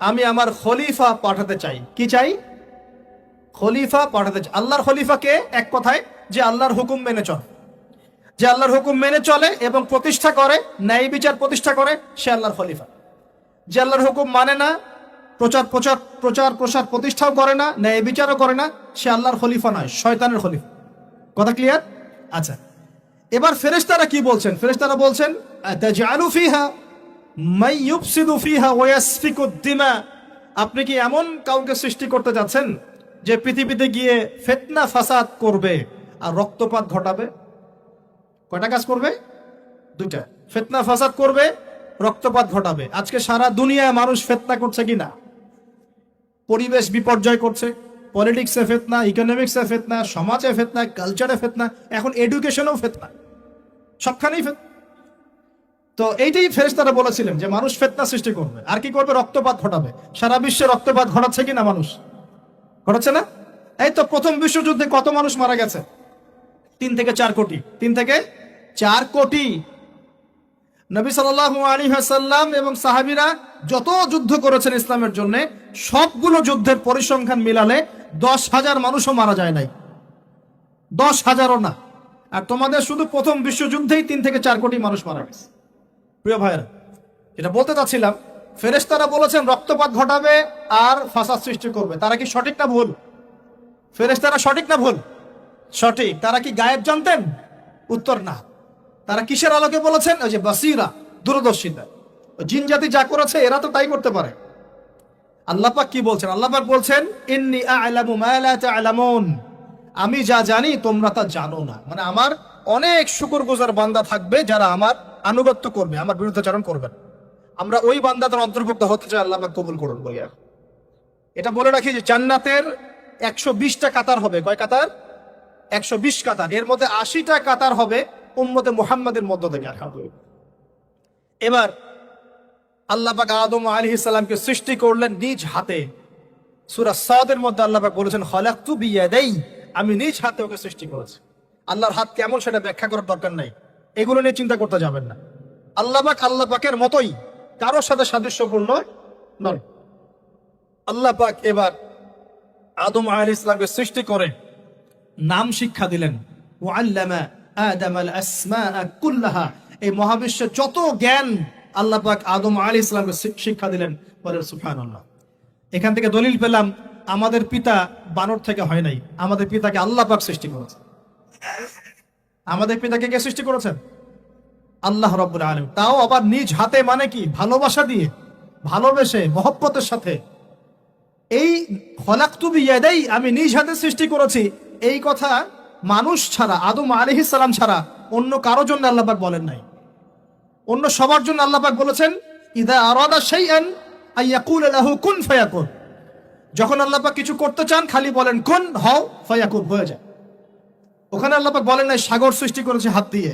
আমি আমার খলিফা পাঠাতে চাই। কি চাই? খলিফা পাঠাতে চাই। আল্লাহর খলিফা কে? এক কথায় যে আল্লাহর হুকুম মেনে চলে, যে আল্লাহর হুকুম মেনে চলে এবং প্রতিষ্ঠা করে, ন্যায় বিচার প্রতিষ্ঠা করে, সে আল্লাহর খলিফা। যে আল্লাহর হুকুম মানে না, প্রচার প্রসার প্রতিষ্ঠাও করে না, ন্যায় বিচারও করে না, সে আল্লাহর খলিফা নয়, শয়তানের খলিফা। কথা ক্লিয়ার? আচ্ছা, এবার ফেরেশতারা কি বলছেন? ফেরেশতারা বলছেন, আতাজআলু ফিহা মান ইউফসিদু ফিহা ওয়া ইয়াসফিকুদ দিমা। আপনি কি এমন কাউকে সৃষ্টি করতে যাচ্ছেন যে পৃথিবীতে গিয়ে ফিতনা ফাসাদ করবে আর রক্তপাত ঘটাবে? কয়টা কাজ করবে? দুইটা। ফিতনা ফাসাদ করবে, রক্তপাত ঘটাবে। আজকে সারা দুনিয়ায় মানুষ ফিতনা করছে কিনা? পরিবেশ বিপর্যয় করছে, পলিটিক্সে ফিতনা, ইকোনমিক্সে ফিতনা, সমাজে ফিতনা, কালচারে ফিতনা, এখন এডুকেশনেও ফিতনা, সবখানেই ফিতনা। তো এইটাই ফেরেশতারা বলেছিলেন যে মানুষ ফিতনা সৃষ্টি করবে। আর কি করবে? রক্তপাত ঘটাবে। সারা বিশ্বে রক্তপাত ঘটাচ্ছে কিনা মানুষ? ঘটাচ্ছে না? এই তো প্রথম বিশ্বযুদ্ধে কত মানুষ মারা গেছে? 3 থেকে 4 কোটি। 3 থেকে 4 কোটি। নবী সাল্লাল্লাহু আলাইহি ওয়াসাল্লাম এবং সাহাবীরা যত যুদ্ধ করেছেন ইসলামের জন্য, সবগুলো যুদ্ধের পরিসংখ্যান মিলালে 10,000 মানুষও মারা যায় নাই। 10,000ও না। আর তোমাদের শুধু প্রথম বিশ্বযুদ্ধেই 3 থেকে 4 কোটি মানুষ মারা গেছে। প্রিয় ভাইয়েরা, এটা বলতে চাচ্ছিলাম, ফেরেশতারা বলেছেন রক্তপাত ঘটাবে আর ফাসাদ সৃষ্টি করবে। তারা কি সঠিক না ভুল? ফেরেশতারা সঠিক না ভুল? সঠিক। তারা কি গায়েব জানতেন? উত্তর না। তারা কিসের আলোকে বলেছেন? ওই যে বাসিরা, দূরদর্শিতা। জিন জাতি যা করেছে এরা তো তাই করতে পারে। আল্লাহ পাক কি বলছেন? আল্লাহ পাক বলছেন, ইন্নী আ'লামু মা লা তা'লামুন। আমি যা জানি তোমরা তা জানো না। মানে আমার অনেক শুকরগুজার বান্দা থাকবে যারা আমার আনুগত্য করবে, আমার বিরুদ্ধাচরণ করবে না। আমরা ওই বান্দাদের অন্তর্ভুক্ত হতে চাই, আল্লাহ পাক কবুল করুন। বলিয়া এটা বলে রাখি যে জান্নাতের 120টা কাতার হবে। কয় কাতার? 120 কাতার। এর মধ্যে 80টা কাতার হবে উম্মতে মুহাম্মাদের মধ্য থেকে। এবার আল্লাহ পাক আদম আলাইহিস সালামকে সৃষ্টি করলেন নিজ হাতে। সূরা সাদের মধ্যে আল্লাহ পাক বলেছেন, খালাকতু বিয়াদাই, আমি নিজ হাতে ওকে সৃষ্টি করেছি। আল্লাহর হাত কেমন সেটা ব্যাখ্যা করার দরকার নাই, এগুলো নিয়ে চিন্তা করতে যাবেন না। আল্লাহ পাকের মতোই, কারোর সাথে সাদৃশ্যপূর্ণ নয়। আল্লাহ পাক এবার আদম আলাইহিস সালামকে সৃষ্টি করে নাম শিক্ষা দিলেন। ওয়াল্লামা আদামাল আসমাআ কুল্লাহা। এই মহাবিশ্বের যত জ্ঞান আল্লাহ পাক আদম আলাইহিস সালামকে শিক্ষা দিলেন। বলেন সুবহানাল্লাহ। এখান থেকে দলিল পেলাম আমাদের পিতা বানর থেকে হয় নাই, আমাদের পিতাকে আল্লাহ পাক সৃষ্টি করেছেন। আমাদের পিতাকে কে সৃষ্টি করেছেন? আল্লাহ রাব্বুল আলামিন। তাও আবার নিজ হাতে, মানে কি? ভালোবাসা দিয়ে, ভালোবেসে, মহব্বতের সাথে। এই খলাকতু বিয়াদাই, আমি নিজ হাতে সৃষ্টি করেছি, এই কথা মানুষ ছাড়া, আদম আলাইহিস সালাম ছাড়া অন্য কারো জন্য আল্লাহ পাক বলেন নাই। অন্য সবার জন্য আল্লাহ পাক বলেছেন, ইযা আরাদা শাইআন আইয়াকুলা লাহু কুন ফায়াকুন। যখন আল্লাহ পাক কিছু করতে চান খালি বলেন কুন, হও, ফায়াকুন, হয়ে যায়। ওখানে আল্লাহ পাক বলেন নাই সাগর সৃষ্টি করেছে হাত দিয়ে,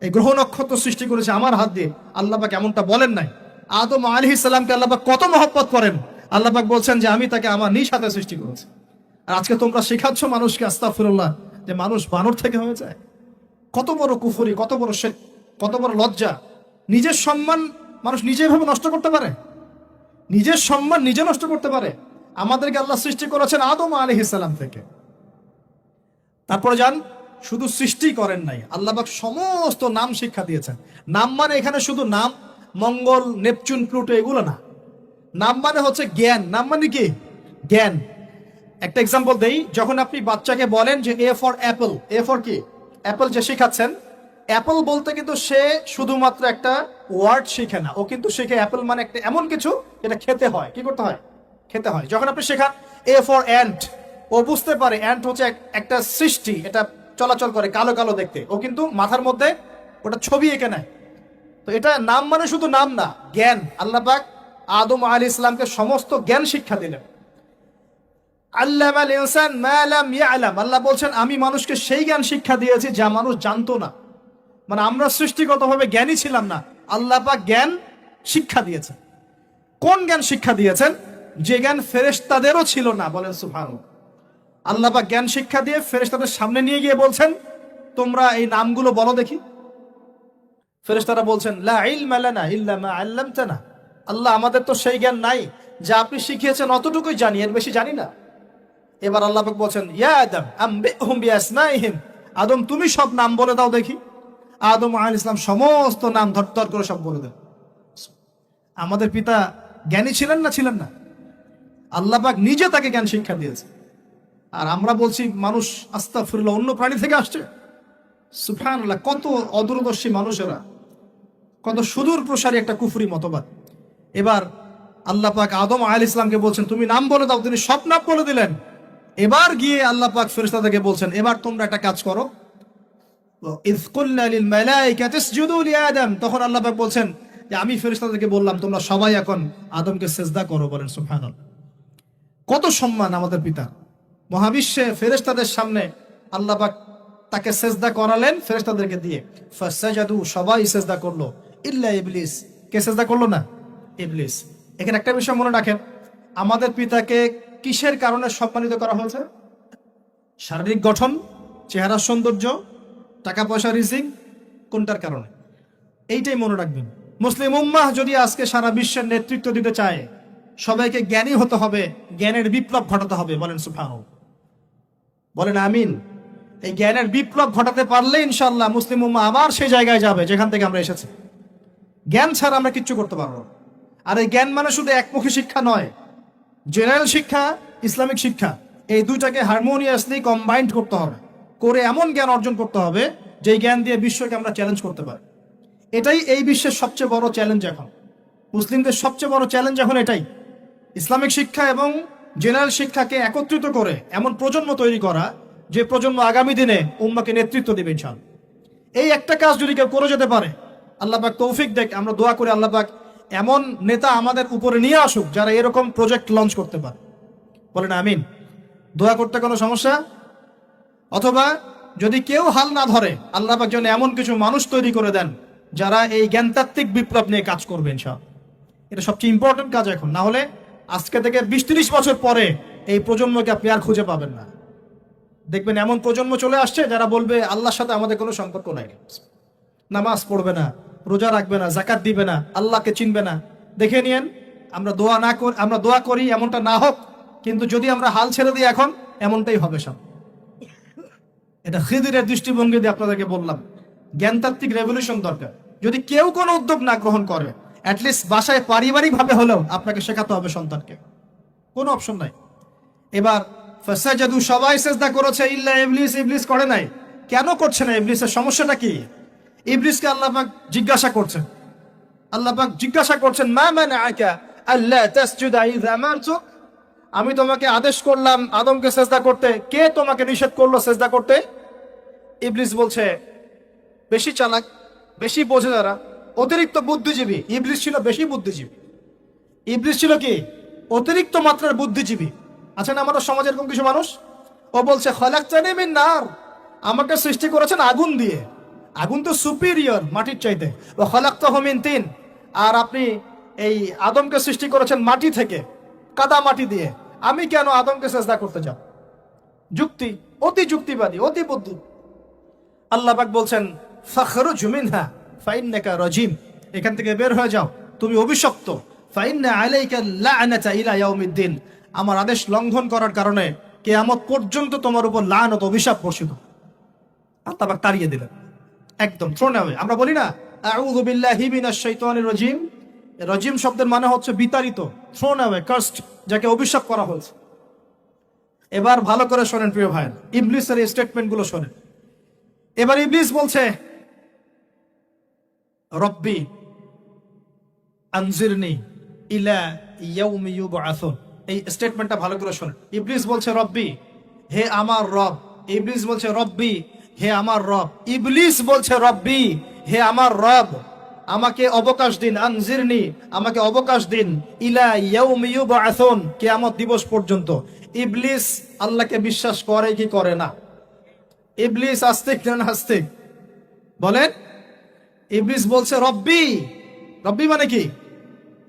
এই গ্রহ নক্ষত্র সৃষ্টি করেছে আমার হাত দিয়ে। আল্লাহ পাক এমনটা বলেন নাই। আদম আলাইহিস সালামকে আল্লাহ পাক কত মহব্বত করেন। আল্লাহ পাক বলছেন যে আমি তাকে আমার নিজ হাতে সৃষ্টি করেছি। আর আজকে তোমরা শেখাচ্ছ মানুষকে, আস্তাগফিরুল্লাহ, যে মানুষ বানর থেকে হয়ে যায়। কত বড় কুফরি, কত বড় শিরক, কত বড় লজ্জা। নিজের সম্মান মানুষ নিজে এভাবে নষ্ট করতে পারে? নিজের সম্মান নিজে নষ্ট করতে পারে? আমাদেরকে আল্লাহ সৃষ্টি করেছেন আদম আলাইহিস সালাম থেকে। তারপরে যান, শুধু সৃষ্টি করেন নাই, আল্লাহ পাক সমস্ত নাম শিক্ষা দিয়েছেন। নাম মানে এখানে শুধু নাম, মঙ্গল, নেপচুন, প্লুটো এগুলো না। নাম মানে হচ্ছে জ্ঞান। নাম মানে কি? জ্ঞান। একটা এক্সাম্পল দেই, যখন আপনি বাচ্চাকে বলেন যে A for Apple, A for কি? অ্যাপল যে শেখাচ্ছেন, অ্যাপল বলতে কিন্তু সে শুধুমাত্র একটা ওয়ার্ড শিখে না, ও কিন্তু শিখে অ্যাপল মানে একটা এমন কিছু যেটা খেতে হয়। কি করতে হয়? খেতে হয়। যখন আপনি শেখান এ ফর অ্যান্ট, ও বুঝতে পারে অ্যান্ট হচ্ছে একটা সৃষ্টি, এটা চলাচল করে, কালো কালো দেখতে, ও কিন্তু মাথার মধ্যে ওটা ছবি এঁকে নেয়। তো এটা নাম মানে শুধু নাম না, জ্ঞান। আল্লাহ পাক আদম আলাইহিস সালামকে সমস্ত জ্ঞান শিক্ষা দিলেন। আল্লামাল ইনসান মা লাম ইয়ালাম, আল্লাহ বলছেন আমি মানুষকে সেই জ্ঞান শিক্ষা দিয়েছি যা মানুষ জানতো না। মানে আমরা সৃষ্টিগতভাবে জ্ঞানী ছিলাম না, আল্লাহ পাক জ্ঞান শিক্ষা দিয়েছেন। কোন জ্ঞান শিক্ষা দিয়েছেন? যে জ্ঞান ফেরেশতাদেরও ছিল না। বলেন সুবহানাল্লাহ। আল্লাহ পাক জ্ঞান শিক্ষা দিয়ে ফেরেশতাদের সামনে নিয়ে গিয়ে বলছেন তোমরা এই নামগুলো বলো দেখি। ফেরেশতারা বলছেন লা ইলমা লানা ইল্লা মা আল্লামতানা, আল্লাহ আমাদের তো সেই জ্ঞান নাই, যা আপনি শিখিয়েছেন অতটুকুই জানি, এর বেশি জানি না। এবার আল্লাহ পাক বলছেন ইয়া আদম আম্বিহুম বিআসমাইহিম, আদম তুমি সব নাম বলে দাও দেখি। আদম আলাইহিস সালাম সমস্ত নাম ধর করে সব বলে দেন। আমাদের পিতা জ্ঞানী ছিলেন না? ছিলেন না? আল্লাহ পাক নিজে তাকে জ্ঞান শিক্ষা দিয়েছে। আর আমরা বলছি মানুষ আস্তাগফিরুল্লাহ অন্য প্রাণী থেকে আসছে। সুবহানাল্লাহ, কত অদূরদর্শী মানুষেরা, কত সুদূর প্রসারী একটা কুফরি মতবাদ। এবার আল্লাহ পাক আদম আলাইহিস সালামকে বলছেন তুমি নাম বলে দাও, তিনি সব নাম বলে দিলেন। এবার গিয়ে আল্লাহ পাক ফেরেশতাদেরকে বলছেন এবার তোমরা একটা কাজ করো, ইয কুলনা লিল মালাইকাতি ইসজুদু লি আদম, তখন আল্লাহ পাক বলছেন যে আমি ফেরেশতাদেরকে বললাম তোমরা সবাই এখন আদমকে সিজদা করো। বলেন সুবহানাল্লাহ। কত সম্মান আমাদের পিতা। মহাবিশ্বে ফেরেশতাদের সামনে আল্লাহ পাক তাকে সিজদা করালেন ফেরেশতাদেরকে দিয়ে। ফাসাজাদু, সবাই সিজদা করলো, ইল্লা ইবলিস। কে সিজদা করলো না? ইবলিস। এখানে একটা বিষয় মনে রাখেন, আমাদের পিতাকে কিসের কারণে সম্মানিত করা হয়েছে? শারীরিক গঠন, চেহারা সৌন্দর্য, টাকা পয়সা, রিজিক, কোনটার কারণে? এইটাই মনে রাখবেন। মুসলিম উম্মাহ যদি আজকে সারা বিশ্বের নেতৃত্ব দিতে চায়, সবাইকে জ্ঞানী হতে হবে, জ্ঞানের বিপ্লব ঘটাতে হবে। বলেন সুবহানাল্লাহ, বলেন আমিন। এই জ্ঞানের বিপ্লব ঘটাতে পারলে ইনশাআল্লাহ মুসলিম উম্মাহ আবার সেই জায়গায় যাবে যেখান থেকে আমরা এসেছি। জ্ঞান ছাড়া আমরা কিচ্ছু করতে পারবো না। আর এই জ্ঞান মানে শুধু একমুখী শিক্ষা নয়, জেনারেল শিক্ষা, ইসলামিক শিক্ষা, এই দুইটাকে হারমোনিয়াসলি কম্বাইন্ড করতে হবে, করে এমন জ্ঞান অর্জন করতে হবে যে জ্ঞান দিয়ে বিশ্বকে আমরা চ্যালেঞ্জ করতে পারি। এটাই এই বিশ্বের সবচেয়ে বড় চ্যালেঞ্জ এখন, মুসলিমদের সবচেয়ে বড় চ্যালেঞ্জ এখন এটাই। ইসলামিক শিক্ষা এবং জেনারেল শিক্ষাকে একত্রিত করে এমন প্রজন্ম তৈরি করা যে প্রজন্ম আগামী দিনে উম্মাকে নেতৃত্ব দেবে ইনশাআল্লাহ। এই একটা কাজ যদি কেউ করে যেতে পারে, আল্লাহ পাক তৌফিক দেখ, আমরা দোয়া করি আল্লাহ পাক এমন নেতা আমাদের উপরে নিয়ে আসুক যারা এরকম প্রজেক্ট লঞ্চ করতে পারে। বলেন আমিন। দোয়া করতে কোনো সমস্যা? অথবা যদি কেউ হাল না ধরে, আল্লাহ পাক যেন এমন কিছু মানুষ তৈরি করে দেন যারা এই জ্ঞানতাত্ত্বিক বিপ্লব নিয়ে কাজ করবে ইনশাআল্লাহ। এটা সবচেয়ে ইম্পর্টেন্ট কাজ এখন, না হলে আজকে থেকে 20-30 বছর পরে এই প্রজন্মকে আপনি আর খুঁজে পাবেন না। দেখবেন এমন প্রজন্ম চলে আসছে যারা বলবে আল্লাহর সাথে আমাদের কোনো সম্পর্ক নাই, নামাজ পড়বে না, রোজা রাখবে না, যাকাত দিবে না, আল্লাহকে চিনবে না। দেখে নিয়েন, আমরা দোয়া করি এমনটা না হোক, কিন্তু যদি আমরা হাল ছেড়ে দিই এখন, এমনটাই হবে সব। এটা খিদিরের দৃষ্টিভঙ্গি দিয়ে আপনাদেরকে বললাম, জ্ঞানতাত্ত্বিক রেভলিউশন দরকার। যদি কেউ কোনো উদ্যোগ না গ্রহণ করে, অ্যাটলিস্ট বাসায় পারিবারিক ভাবে হলেও আপনাকে শেখাতে হবে সন্তানকে, কোনো অপশন নাই। এবার ফাসাজাদু, সবাই সিজদা করেছে, ইল্লা ইবলিস, ইবলিস করে নাই। কেন করছে না? ইবলিসের সমস্যাটা কি? ইবলিসকে আল্লাহ পাক জিজ্ঞাসা করছেন, আল্লাহ পাক জিজ্ঞাসা করছেন মা মানাআকা আল্লা তাসজুদা ইয আমারতুক, আমি তোমাকে আদেশ করলাম আদমকে সিজদা করতে, কে তোমাকে নিষেধ করলো সিজদা করতে? ইবলিস বলছে, বেশি চালাক, বেশি বোঝে যারা, অতিরিক্ত বুদ্ধিজীবী। ইবলিস ছিল বেশি বুদ্ধিজীবী। ইবলিস ছিল কি? অতিরিক্ত মাত্রার বুদ্ধিজীবী। আচ্ছা না আমাদের সমাজে এরকম কিছু মানুষ, ও বলছে খলাকতানি মিন নার, আমাকে সৃষ্টি করেছেন আগুন দিয়ে, আগুন তো সুপিরিয়র মাটির চাইতে। ও খলাকতাহু মিন তিন, আর আপনি এই আদমকে সৃষ্টি করেছেন মাটি থেকে, কাদা মাটি দিয়ে, আমি কেন আদমকে সিজদা করতে যাব? যুক্তি, অতি যুক্তিবাদী, অতি বুদ্ধি। আল্লাহ পাক বলছেন ফাখরুজ মিনহা ফাইন্নাকা রাজিম, এখান থেকে বের হয়ে যাও, তুমি অভিশপ্ত, ফাইন্না আলাইকা লা'নাতা ইলা ইয়াউমিদ্দিন, আমার আদেশ লঙ্ঘন করার কারণে কিয়ামত পর্যন্ত তোমার উপর লানত অভিশাপ বর্ষিত। আল্লাহ পাক তাড়িয়ে দিলেন, একদম থ্রোন অ্যাওয়ে। আমরা বলি না আউযু বিল্লাহি মিনাশ শাইতানির রাজিম, রাজিম শব্দের মানে হচ্ছে বিতাড়িত, থ্রোন অ্যাওয়ে, কার্সড, যাকে অভিশাপ করা হয়েছে। এবার ভালো করে শোনেন প্রিয় ভাই, ইবলিসের এই স্টেটমেন্ট গুলো শোনেন। এবার ইবলিস বলছে রব্বি আনজিরনি ইলা ইয়াউমি ইউবআসুন, এই স্টেটমেন্টটা ভালো করে শোনেন। ইবলিস বলছে রব্বি, হে আমার রব। ইবলিস বলছে রব্বি, হে আমার রব। ইবলিস বলছে রব্বি, হে আমার রব, আমাকে অবকাশ দিন, আনজিরনি, আমাকে অবকাশ দিন, ইলা ইয়াউমি ইউবআসুন, কিয়ামত দিবস পর্যন্ত। ইবলিস আল্লাহকে বিশ্বাস করে কি করে না? ইবলিস আস্তিক না নাস্তিক বলেন? ইবলিস বলছে রব্বি, রব্বি মানে কি?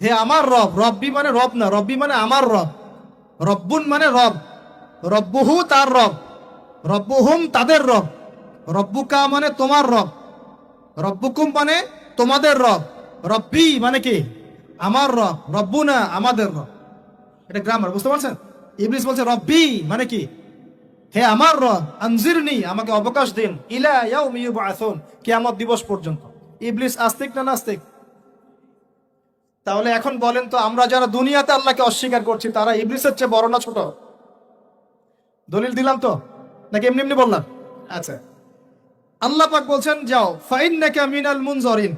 হে আমার রব। রব্বি মানে রব না, রব্বি মানে আমার রব। রব্বুন মানে রব, রব্বুহু তার রব, রব্বুহুম তাদের রব, রব্বুকা মানে তোমার রব, রব্বুকুম মানে তোমাদের রব, রব্বি মানে কি? আমার রব, রব্বুনা আমাদের রব। এটা গ্রামার, বুঝতে পারছেন? ইবলিস বলছে রব্বি মানে কি? হে আমার রব, আনজিরনি, আমাকে অবকাশ দিন, ইলা ইয়াউমি ইউবআসুন, কিয়ামত দিবস পর্যন্ত। ইবলিস আস্তিক না নাস্তিক? তাহলে এখন বলেন তো, আমরা যারা দুনিয়াতে আল্লাহকে অস্বীকার করছি তারা ইবলিসের চেয়ে বড় না ছোট? দলিল দিলাম তো, নাকি এমনি এমনি বললাম? আচ্ছা, আল্লাহ পাক বলছেন যাও, ফাইন্নাকা মিনাল মুনজারিন,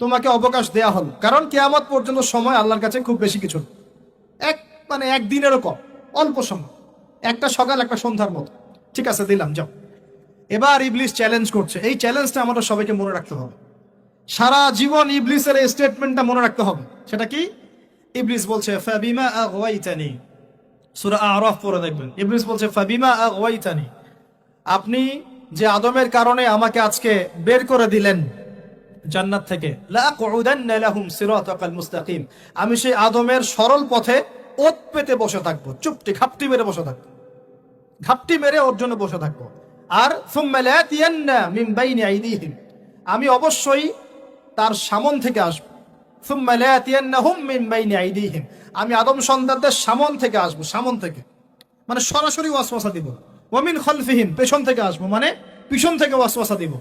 তোমাকে অবকাশ দেয়া হলো, কারণ কিয়ামত পর্যন্ত সময় আল্লাহর কাছে খুব বেশি কিছু, মানে একদিনেরও কম, অল্প সময়, একটা সকাল একটা সন্ধ্যার মতো। ঠিক আছে, দিলাম, যাও। এবার ইবলিস চ্যালেঞ্জ করছে। এই চ্যালেঞ্জটা আমাদের সবাইকে মনে রাখতে হবে, সারা জীবন ইবলিসের এই স্টেটমেন্টটা মনে রাখতে হবে। সেটা কি? ইবলিস বলছে ফাবিমা আগওয়াইতানি, সূরা আরাফ পড়ে দেখবেন। ইবলিস বলছে ফাবিমা আগওয়াইতানি, আপনি যে আদমের কারণে আমাকে আজকে বের করে দিলেন জান্নাত থেকে, লাআকুদান্না লাহুম সিরাতাকাল মুস্তাকিম, আমি সেই আদমের সরল পথে ওত পেতে বসে থাকবো, চুপটি ঘাপটি মেরে বসে থাকবো, ঘাপটি মেরে ওর জন্য বসে থাকবো। আর সুম্মা লাতিয়ান্না মিন বাইনি আইদিহিম, আমি অবশ্যই তার সামন থেকে আসবো। সুম্মা লাতিয়ান্নাহুম মিন বাইনি আইদিহিম, আমি আদম সন্তানদের সামন থেকে আসবো, সামন থেকে মানে সরাসরি ওয়াসওয়াসা দিব। ওয়া মিন খালফিহিম, পেছন থেকে আসবো মানে পিছন থেকে ওয়াসওয়াসা দিব।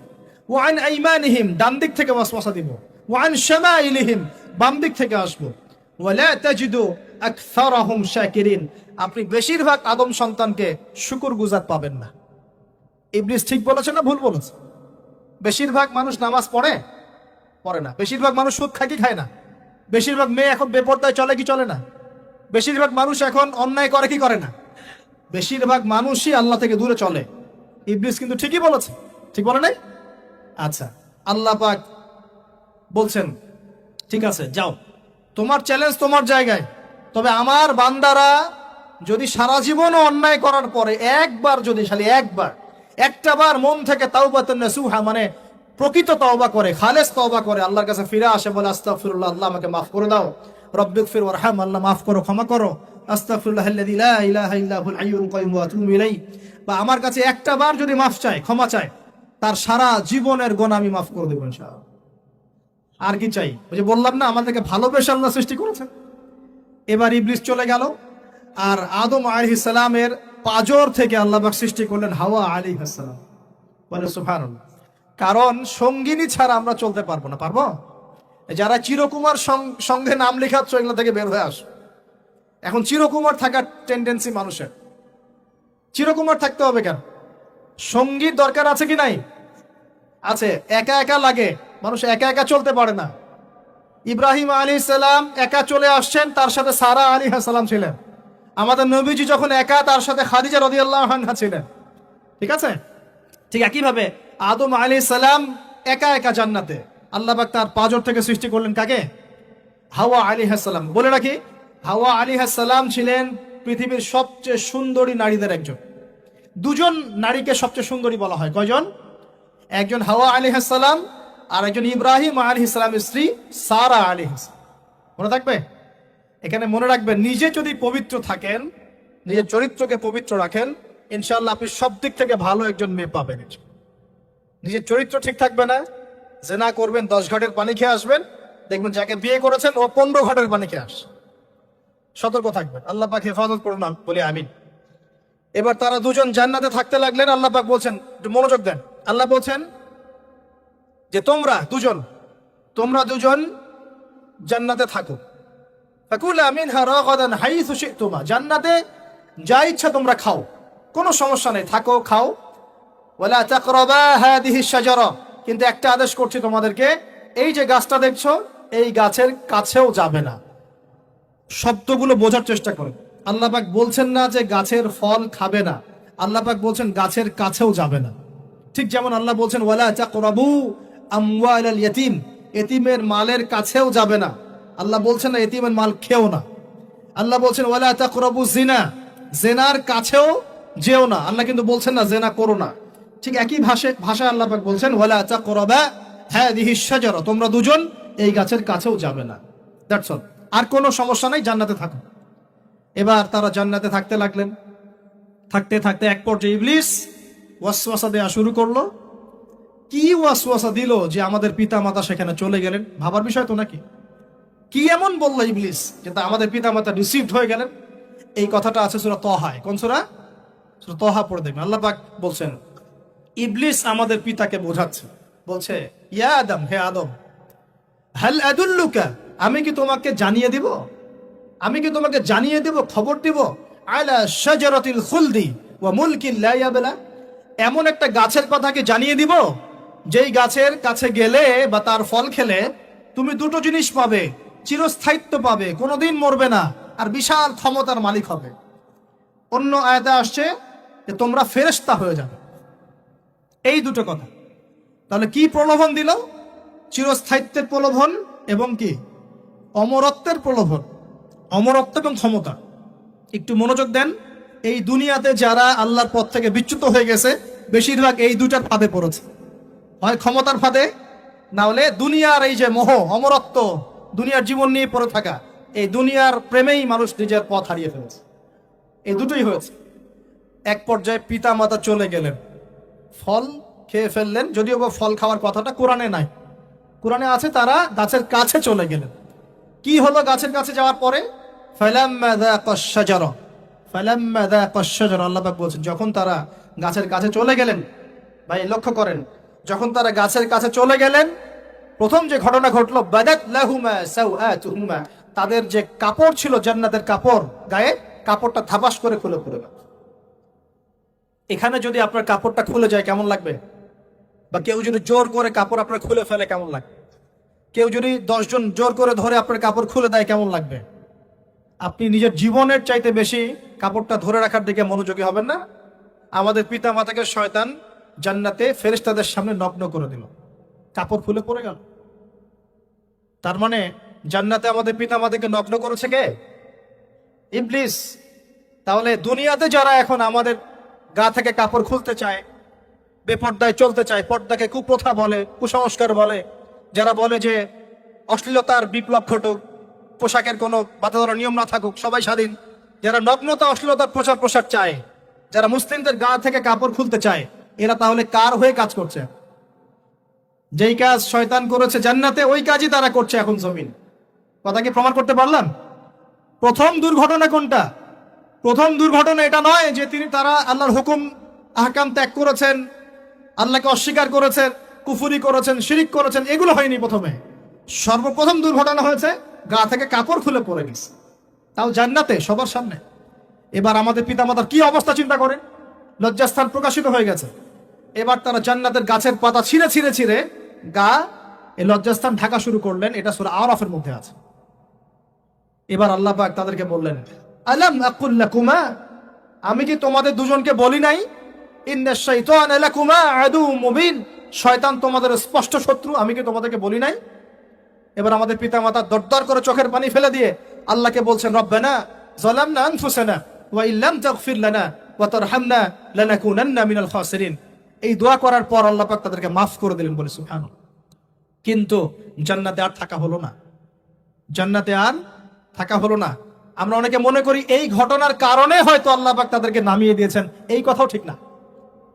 ওয়া আন আইমানিহিম, ডান দিক থেকে ওয়াসওয়াসা দিব। ওয়া আন শামাইলিহিম, বাম দিক থেকে আসবো। ওয়া লা তাজিদু আকসারাহুম শাকিরিন, আপনি বেশিরভাগ আদম সন্তানকে শুকরগুজার পাবেন না। ইবলিস ঠিক বলেছে না ভুল বলেছে? বেশিরভাগ মানুষ নামাজ পড়ে না, বেশিরভাগ মানুষ সুদ খায় কি খায় না, বেশিরভাগ মেয়ে এখন বেপরদায় চলে কি চলে না, বেশিরভাগ মানুষ এখন অন্যায় করে কি করে না, বেশিরভাগ মানুষই আল্লাহ থেকে দূরে চলে। ইবলিস কিন্তু ঠিকই বলেছে, ঠিক বলে নাই? আচ্ছা, আল্লাহ পাক বলছেন ঠিক আছে যাও, তোমার চ্যালেঞ্জ তোমার জায়গায়, তবে আমার বান্দারা যদি সারা জীবনও অন্যায় করার পরে একবার, যদি খালি একটা বার মন থেকে তাওবাতুন নাসুহা মানে প্রকৃত তওবা করে, খালেস তওবা করে, আল্লাহর কাছে ফিরে আসে, বলে আস্তাগফিরুল্লাহ, আল্লাহ আমাকে মাফ করে দাও, রব্বিগফির ওয়ারহাম, আল্লাহ মাফ করো, ক্ষমা করো, আস্তাগফিরুল্লাহাল্লাযী লা ইলাহা ইল্লা হুল হাইয়ুল কাইয়্যুম ওয়া আতুবু ইলাইহি, বা আমার কাছে একটা বার যদি মাফ চায়, ক্ষমা চায়, তার সারা জীবনের গুনাহ আমি মাফ করে দেব ইনশাআল্লাহ। আর কি চাই? ওই যে বললাম না, আমাদেরকে ভালোবেসে আল্লাহ সৃষ্টি করেছেন। এবার ইবলিস চলে গেল, আর আদম আলাইহিস সালামের পাজর থেকে আল্লাহ পাক সৃষ্টি করলেন হাওয়া আলাইহিস সালাম। বলে সুবহানাল্লাহ। কারণ সঙ্গিনী ছাড়া আমরা চলতে পারবো না। পারবো? যারা চিরকুমার সঙ্গে নাম লেখাচ্ছ, এগুলো থেকে বের হয়ে আসো। এখন চিরকুমার থাকার টেন্ডেন্সি মানুষের, চিরকুমার থাকতে হবে কেন? সঙ্গীর দরকার আছে কি নাই? আছে। একা একা লাগে, মানুষ একা একা চলতে পারে না। ইব্রাহিম আলাইহিস সালাম একা চলে আসছেন, তার সাথে সারা আলাইহিস সালাম ছিলেন। আমাদের নবীজি যখন একা, তার সাথে খাদিজা রাদিয়াল্লাহু আনহা ছিলেন। ঠিক আছে? ঠিক একইভাবে আদম আলাইহিস সালাম একা একা জান্নাতে, আল্লাহ পাক তার পাঁজর থেকে সৃষ্টি করলেন কাকে? হাওয়া আলাইহিস সালাম। বলে রাখি, হাওয়া আলাইহিস সালাম ছিলেন পৃথিবীর সবচেয়ে সুন্দরী নারীদের একজন। দুজন নারীকে সবচেয়ে সুন্দরী বলা হয়। কয়জন? একজন হাওয়া আলাইহিস সালাম, আর একজন ইব্রাহিম আলাইহিস সালামের স্ত্রী সারা আলাইহিস সালাম। মনে থাকবে? এখানে মনে রাখবেন, নিজে যদি পবিত্র থাকেন, নিজের চরিত্রকে পবিত্র রাখেন, ইনশাআল্লাহ আপনি সব দিক থেকে ভালো একজন মেয়ে পাবেন। নিজের চরিত্র ঠিক থাকবে না, জেনা করবেন, 10 ঘাটের পানি খেয়ে আসবেন, দেখবেন যাকে বিয়ে করেছেন ও 15 ঘটের পানি খেয়ে আসে। সতর্ক থাকবেন, আল্লাহ পাক হেফাজত করুন বলি আমিন। এবার তারা দুজন জান্নাতে থাকতে লাগলেন। আল্লাহ পাক বলছেন, একটু মনোযোগ দেন, আল্লাহ বলছেন যে তোমরা দুজন জান্নাতে থাকো। ফাকুলা মিনহা রাগাদান হাইসু শি'তুমা, জান্নাতে যা ইচ্ছা তোমরা খাও, কোনো সমস্যা নেই, থাকো খাও। ওয়ালা তাকরাবা হাদিহি শাজারা, কিন্তু একটা আদেশ করছি তোমাদেরকে, এই যে গাছটা দেখছো এই গাছের কাছেও যাবে না। শব্দগুলো বোঝার চেষ্টা করো। আল্লাহ পাক বলছেন না যে গাছের ফল খাবে না, আল্লাহ পাক বলছেন গাছের কাছেও যাবে না। ঠিক যেমন আল্লাহ বলছেন ওয়ালা তাকরাবু আমওয়ালাল ইয়াতীম, এতিমের মালের কাছেও যাবে না। আল্লাহ বলছেন না এতিমের মাল খেও না। আল্লাহ বলছেন ওয়ালা তাকরাবু জিনা, জেনার কাছেও যেও না। আল্লাহ কিন্তু বলছেন না জেনা করো না। ঠিক একই ভাষায় আল্লাহ পাক বলছেন ওয়ালা তাকরাবা হাদিহি শাজারা, তোমরা দুজন এই গাছের কাছেও যাবে না। দ্যাটস অল, আর কোনো সমস্যা নাই, জান্নাতে থাকো। এবার তারা জান্নাতে থাকতে লাগলেন। থাকতে থাকতে এক পর্যায়ে ইবলিস ওয়াসওয়াসা দেয়া শুরু করলো। কি ওয়াসওয়াসা দিল যে আমাদের পিতা মাতা সেখানে চলে গেলেন? ভাবার বিষয় তো নাকি? কি এমন বলল ইবলিস যে আমাদের পিতা মাতা রিসিভড হয়ে গেলেন? এই কথাটা আছে সূরা তাহায়। কোন সূরা? সূরা তাহা পড়ে দেখবেন। আল্লাহ পাক বলছেন ইবলিস আমাদের পিতাকে বোঝাচ্ছে, বলছে ইয়া আদম, হে আদম, হাল আদুল্লুকা, আমি কি তোমাকে জানিয়ে দিব, খবর দিব, আলা শাজারাতিল খুলদি ওয়া মুলকিন লা ইয়াবলা, এমন একটা গাছের কথা কি জানিয়ে দিব যেই গাছের কাছে গেলে বা তার ফল খেলে তুমি দুটো জিনিস পাবে, চিরস্থায়িত্ব পাবে, কোনোদিন মরবে না, আর বিশাল ক্ষমতার মালিক হবে। অন্য আয়াতে আসছে যে তোমরা ফেরেশতা হয়ে যাবে। এই দুটো কথা। তাহলে কি প্রলোভন দিল? চিরস্থায়িত্বের প্রলোভন এবং কি অমরত্বের প্রলোভন, অমরত্ব এবং ক্ষমতা। একটু মনোযোগ দেন, এই দুনিয়াতে যারা আল্লাহর পথ থেকে বিচ্যুত হয়ে গেছে বেশিরভাগ এই দুটার ফাঁদে পড়েছে, হয় ক্ষমতার ফাঁদে, না হলে দুনিয়ার এই যে মোহ, অমরত্ব, দুনিয়ার জীবন নিয়ে পড়ে থাকা, এই দুনিয়ার প্রেমেই মানুষ নিজের পথ হারিয়ে ফেলেছে। এই দুটোই হয়েছে। এক পর্যায়ে পিতা মাতা চলে গেলেন, ফল খেয়ে ফেললেন, যদিও বা ফল খাওয়ার কথাটা কোরআনে নাই, কোরআনে আছে তারা গাছের কাছে চলে গেলেন। কি হলো গাছের কাছে যাওয়ার পরে? ফালাম্মা যাকাশ শাজারা, ফালাম্মা যাকাশ শাজারা, আল্লাহ পাক বলছেন যখন তারা গাছের কাছে চলে গেলেন। ভাই লক্ষ্য করেন, যখন তারা গাছের কাছে চলে গেলেন প্রথম যে ঘটনা ঘটলো, বাদাত লাহুমা সাওআতুহুমা, তাদের যে কাপড় ছিল জান্নাতের কাপড়, গায়ে কাপড়টা ধাপাস করে খুলে পড়ে গেল। এখানে যদি আপনার কাপড়টা খুলে যায় কেমন লাগবে? বা কেউ যদি জোর করে কাপড় আপনার খুলে ফেলে কেমন লাগবে? কেউ যদি 10 জন জোর করে ধরে আপনার কাপড় খুলে দেয় কেমন লাগবে? আপনি নিজের জীবনের চাইতে বেশি কাপড়টা ধরে রাখার দিকে মনোযোগী হবেন না? আমাদের পিতা মাতাকে শয়তান জান্নাতে ফেরেশতাদের সামনে নগ্ন করে দিল, কাপড় খুলে পড়ে গেল। তার মানে জান্নাতে আমাদের পিতা মাতাকে নগ্ন করেছে কে? ইবলিস। তাহলে দুনিয়াতে যারা এখন আমাদের গা থেকে কাপড় খুলতে চায়, বেপর্দায় চলতে চায়, পর্দাকে কুপ্রথা বলে, কুসংস্কার বলে, যারা বলে যে অশ্লীলতার বিপ্লব ঘটুক, পোশাকের কোনো বাধা ধরা নিয়ম না থাকুক, সবাই স্বাধীন, যারা নগ্নতা অশ্লীলতার প্রসার চায়, যারা মুসলিমদের গা থেকে কাপড় খুলতে চায়, এরা তাহলে কার হয়ে কাজ করছে? যেই কাজ শয়তান করেছে জান্নাতে ওই কাজই তারা করছে এখন জমিন। কথা কি প্রমাণ করতে পারলাম? প্রথম দুর্ঘটনা কোনটা? প্রথম দুর্ঘটনা এটা নয় যে তারা আল্লাহর হুকুম আহকাম ত্যাগ করেছেন, আল্লাহকে অস্বীকার করেছেন, কুফরি করেছেন, শিরিক করেছেন, এগুলো হয়নি। প্রথমে সর্বপ্রথম দুর্ঘটনা হয়েছে গা থেকে কাপড় খুলে পড়ে গেছে, তাও জান্নাতে সবার সামনে। এবার আমাদের পিতামাতার কি অবস্থা চিন্তা করেন, লজ্জাস্থান প্রকাশিত হয়ে গেছে। এবার তারা জান্নাতের গাছের পাতা ছিঁড়ে ছিঁড়ে ছিঁড়ে গা এই লজ্জাস্থান ঢাকা শুরু করলেন। এটা সূরা আরাফের মধ্যে আছে। এবার আল্লাহ পাক তাদেরকে বললেন, আলাম আকুল লাকুমা, আমি কি তোমাদের দুজনকে বলি নাই, ইন্নাশ শাইতানা লাকুমা আদুউম মুবিন, শয়তান তোমাদের স্পষ্ট শত্রু, আমি কি তোমাদেরকে বলি নাই? এবার আমাদের পিতামাতা দরদর করে চোখের পানি ফেলে দিয়ে আল্লাহকে বলছেন, রব্বানা যালামনা আনফুসানা ওয়া ইল্লাম তাগফির লানা ওয়া তারহামনা লানাকুনান্না মিনাল খাসিরিন। এই দোয়া করার পর আল্লাহ পাক তাদেরকে মাফ করে দিলেন, বলে সুবহানাল্লাহ। কিন্তু জান্নাতে আর থাকা হলো না, জান্নাতে আর থাকা হলো না। আমরা অনেকে মনে করি এই ঘটনার কারণে হয়তো আল্লাহ পাক তাদেরকে নামিয়ে দিয়েছেন, এই কথাও ঠিক না।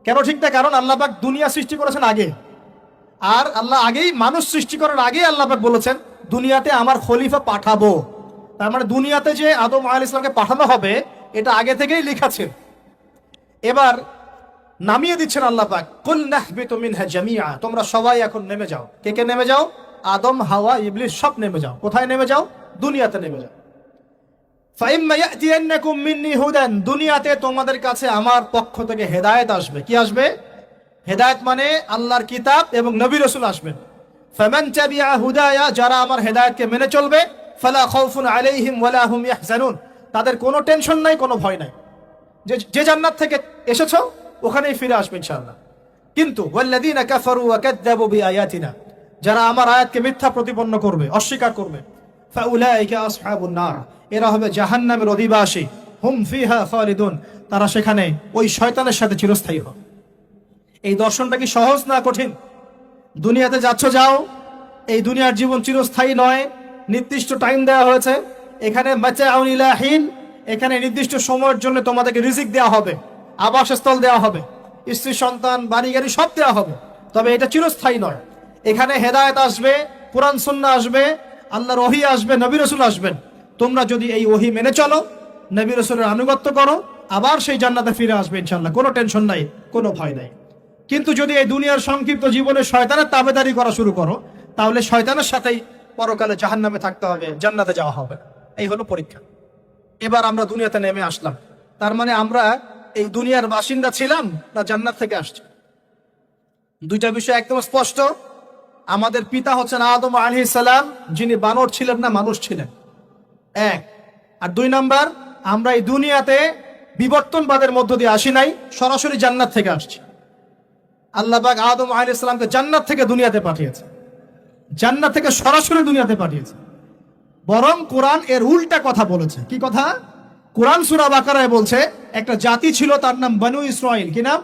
কেন ঠিক না? কারণ আল্লাহ পাক দুনিয়া সৃষ্টি করেছেন আগে, আর আল্লাহ আগেই মানুষ সৃষ্টি করার আগে আল্লাহ পাক বলেছেন দুনিয়াতে আমার খলিফা পাঠাবো। তার মানে দুনিয়াতে যে আদম আলাইহিস সালামকে পাঠানো হবে এটা আগে থেকেই লেখা ছিল। এবার নামিয়ে দিচ্ছেন আল্লাহ পাক, কুল নাহবিতু মিনহা জামিআ, তোমরা সবাই এখন নেমে যাও। কে কে নেমে যাও? আদম, হাওয়া, ইবলিস সব নেমে যাও। কোথায় নেমে যাও? দুনিয়াতে নেমে যাও। ফাইম্মা ইয়াতিয়ান্নাকুম মিন্নি হুদান, দুনিয়াতে তোমাদের কাছে আমার পক্ষ থেকে হেদায়েত আসবে। কি আসবে? হেদায়েত মানে আল্লাহর কিতাব এবং নবী রাসূল আসবেন। ফামান তাবিআ হুদায়া, যারা আমার হেদায়েতকে মেনে চলবে, ফালা খাউফুন আলাইহিম ওয়ালা হুম ইয়াহজানুন, তাদের কোনো টেনশন নাই, কোনো ভয় নাই। যে জান্নাত থেকে এসেছো ওখানেই ফিরে আসবে ইনশাআল্লাহ। কিন্তু ওয়াল্লাযীনা কাফারু ওয়া কাযযাবু বিআয়াতিনা, যারা আমার আয়াতকে মিথ্যা প্রতিপন্ন করবে, অস্বীকার করবে, ফাউলাইকা আসহাবুন নার, এরা হবে জাহান্নামের অধিবাসী। হুম ফিহা খালিদুন, তারা সেখানে ওই শয়তানের সাথে চিরস্থায়ী হবে। এই দর্শনটা কি সহজ না কঠিন? দুনিয়াতে যাচ্ছ যাও, এই দুনিয়ার জীবন চিরস্থায়ী নয়, নির্দিষ্ট টাইম দেওয়া হয়েছে। এখানে মাতাউন ইলাহিন, এখানে নির্দিষ্ট সময়ের জন্য তোমাদেরকে রিজিক দেওয়া হবে, আবাসস্থল দেওয়া হবে, স্ত্রী সন্তান বাড়ি গাড়ি সব দেওয়া হবে, তবে এটা চিরস্থায়ী নয়। এখানে হেদায়েত আসবে, কোরআন সুন্নাহ আসবে, আল্লাহর ওহী আসবে, নবী রাসূল আসবেন। তোমরা যদি এই ওহী মেনে চলো, নবী রাসূলের আনুগত্য করো, আবার সেই জান্নাতে ফিরে আসবে ইনশাআল্লাহ, কোনো টেনশন নাই, কোনো ভয় নাই। কিন্তু যদি এই দুনিয়ার সংক্ষিপ্ত জীবনে শয়তানের তাবেদারি করা শুরু করো, তাহলে শয়তানের সাথেই পরকালে জাহান্নামে থাকতে হবে, জান্নাতে যাওয়া হবে। এই হলো পরীক্ষা। এবার আমরা দুনিয়াতে নেমে আসলাম, তার মানে আমরা এই দুনিয়ার বাসিন্দা ছিলাম না জান্নাত থেকে আসছি? দুইটা বিষয় একদম স্পষ্ট। আমাদের পিতা হচ্ছেন আদম আলাইহিস সালাম, যিনি বানর ছিলেন না, মানুষ ছিলেন, এক। আর দুই নাম্বার, আমরা এই দুনিয়াতে বিবর্তনবাদের মধ্য দিয়ে আসি নাই, সরাসরি জান্নাত থেকে আসছি। আল্লাহ পাক আদম আলাইহিস সালামকে জান্নাত থেকে দুনিয়াতে পাঠিয়েছে, জান্নাত থেকে সরাসরি দুনিয়াতে পাঠিয়েছে। বরং কোরআন এর উল্টা কথা বলেছে। কি কথা? কোরআন সূরা বাকারায় বলছে একটা জাতি ছিল, তার নাম বনু ইসরাইল। কি নাম?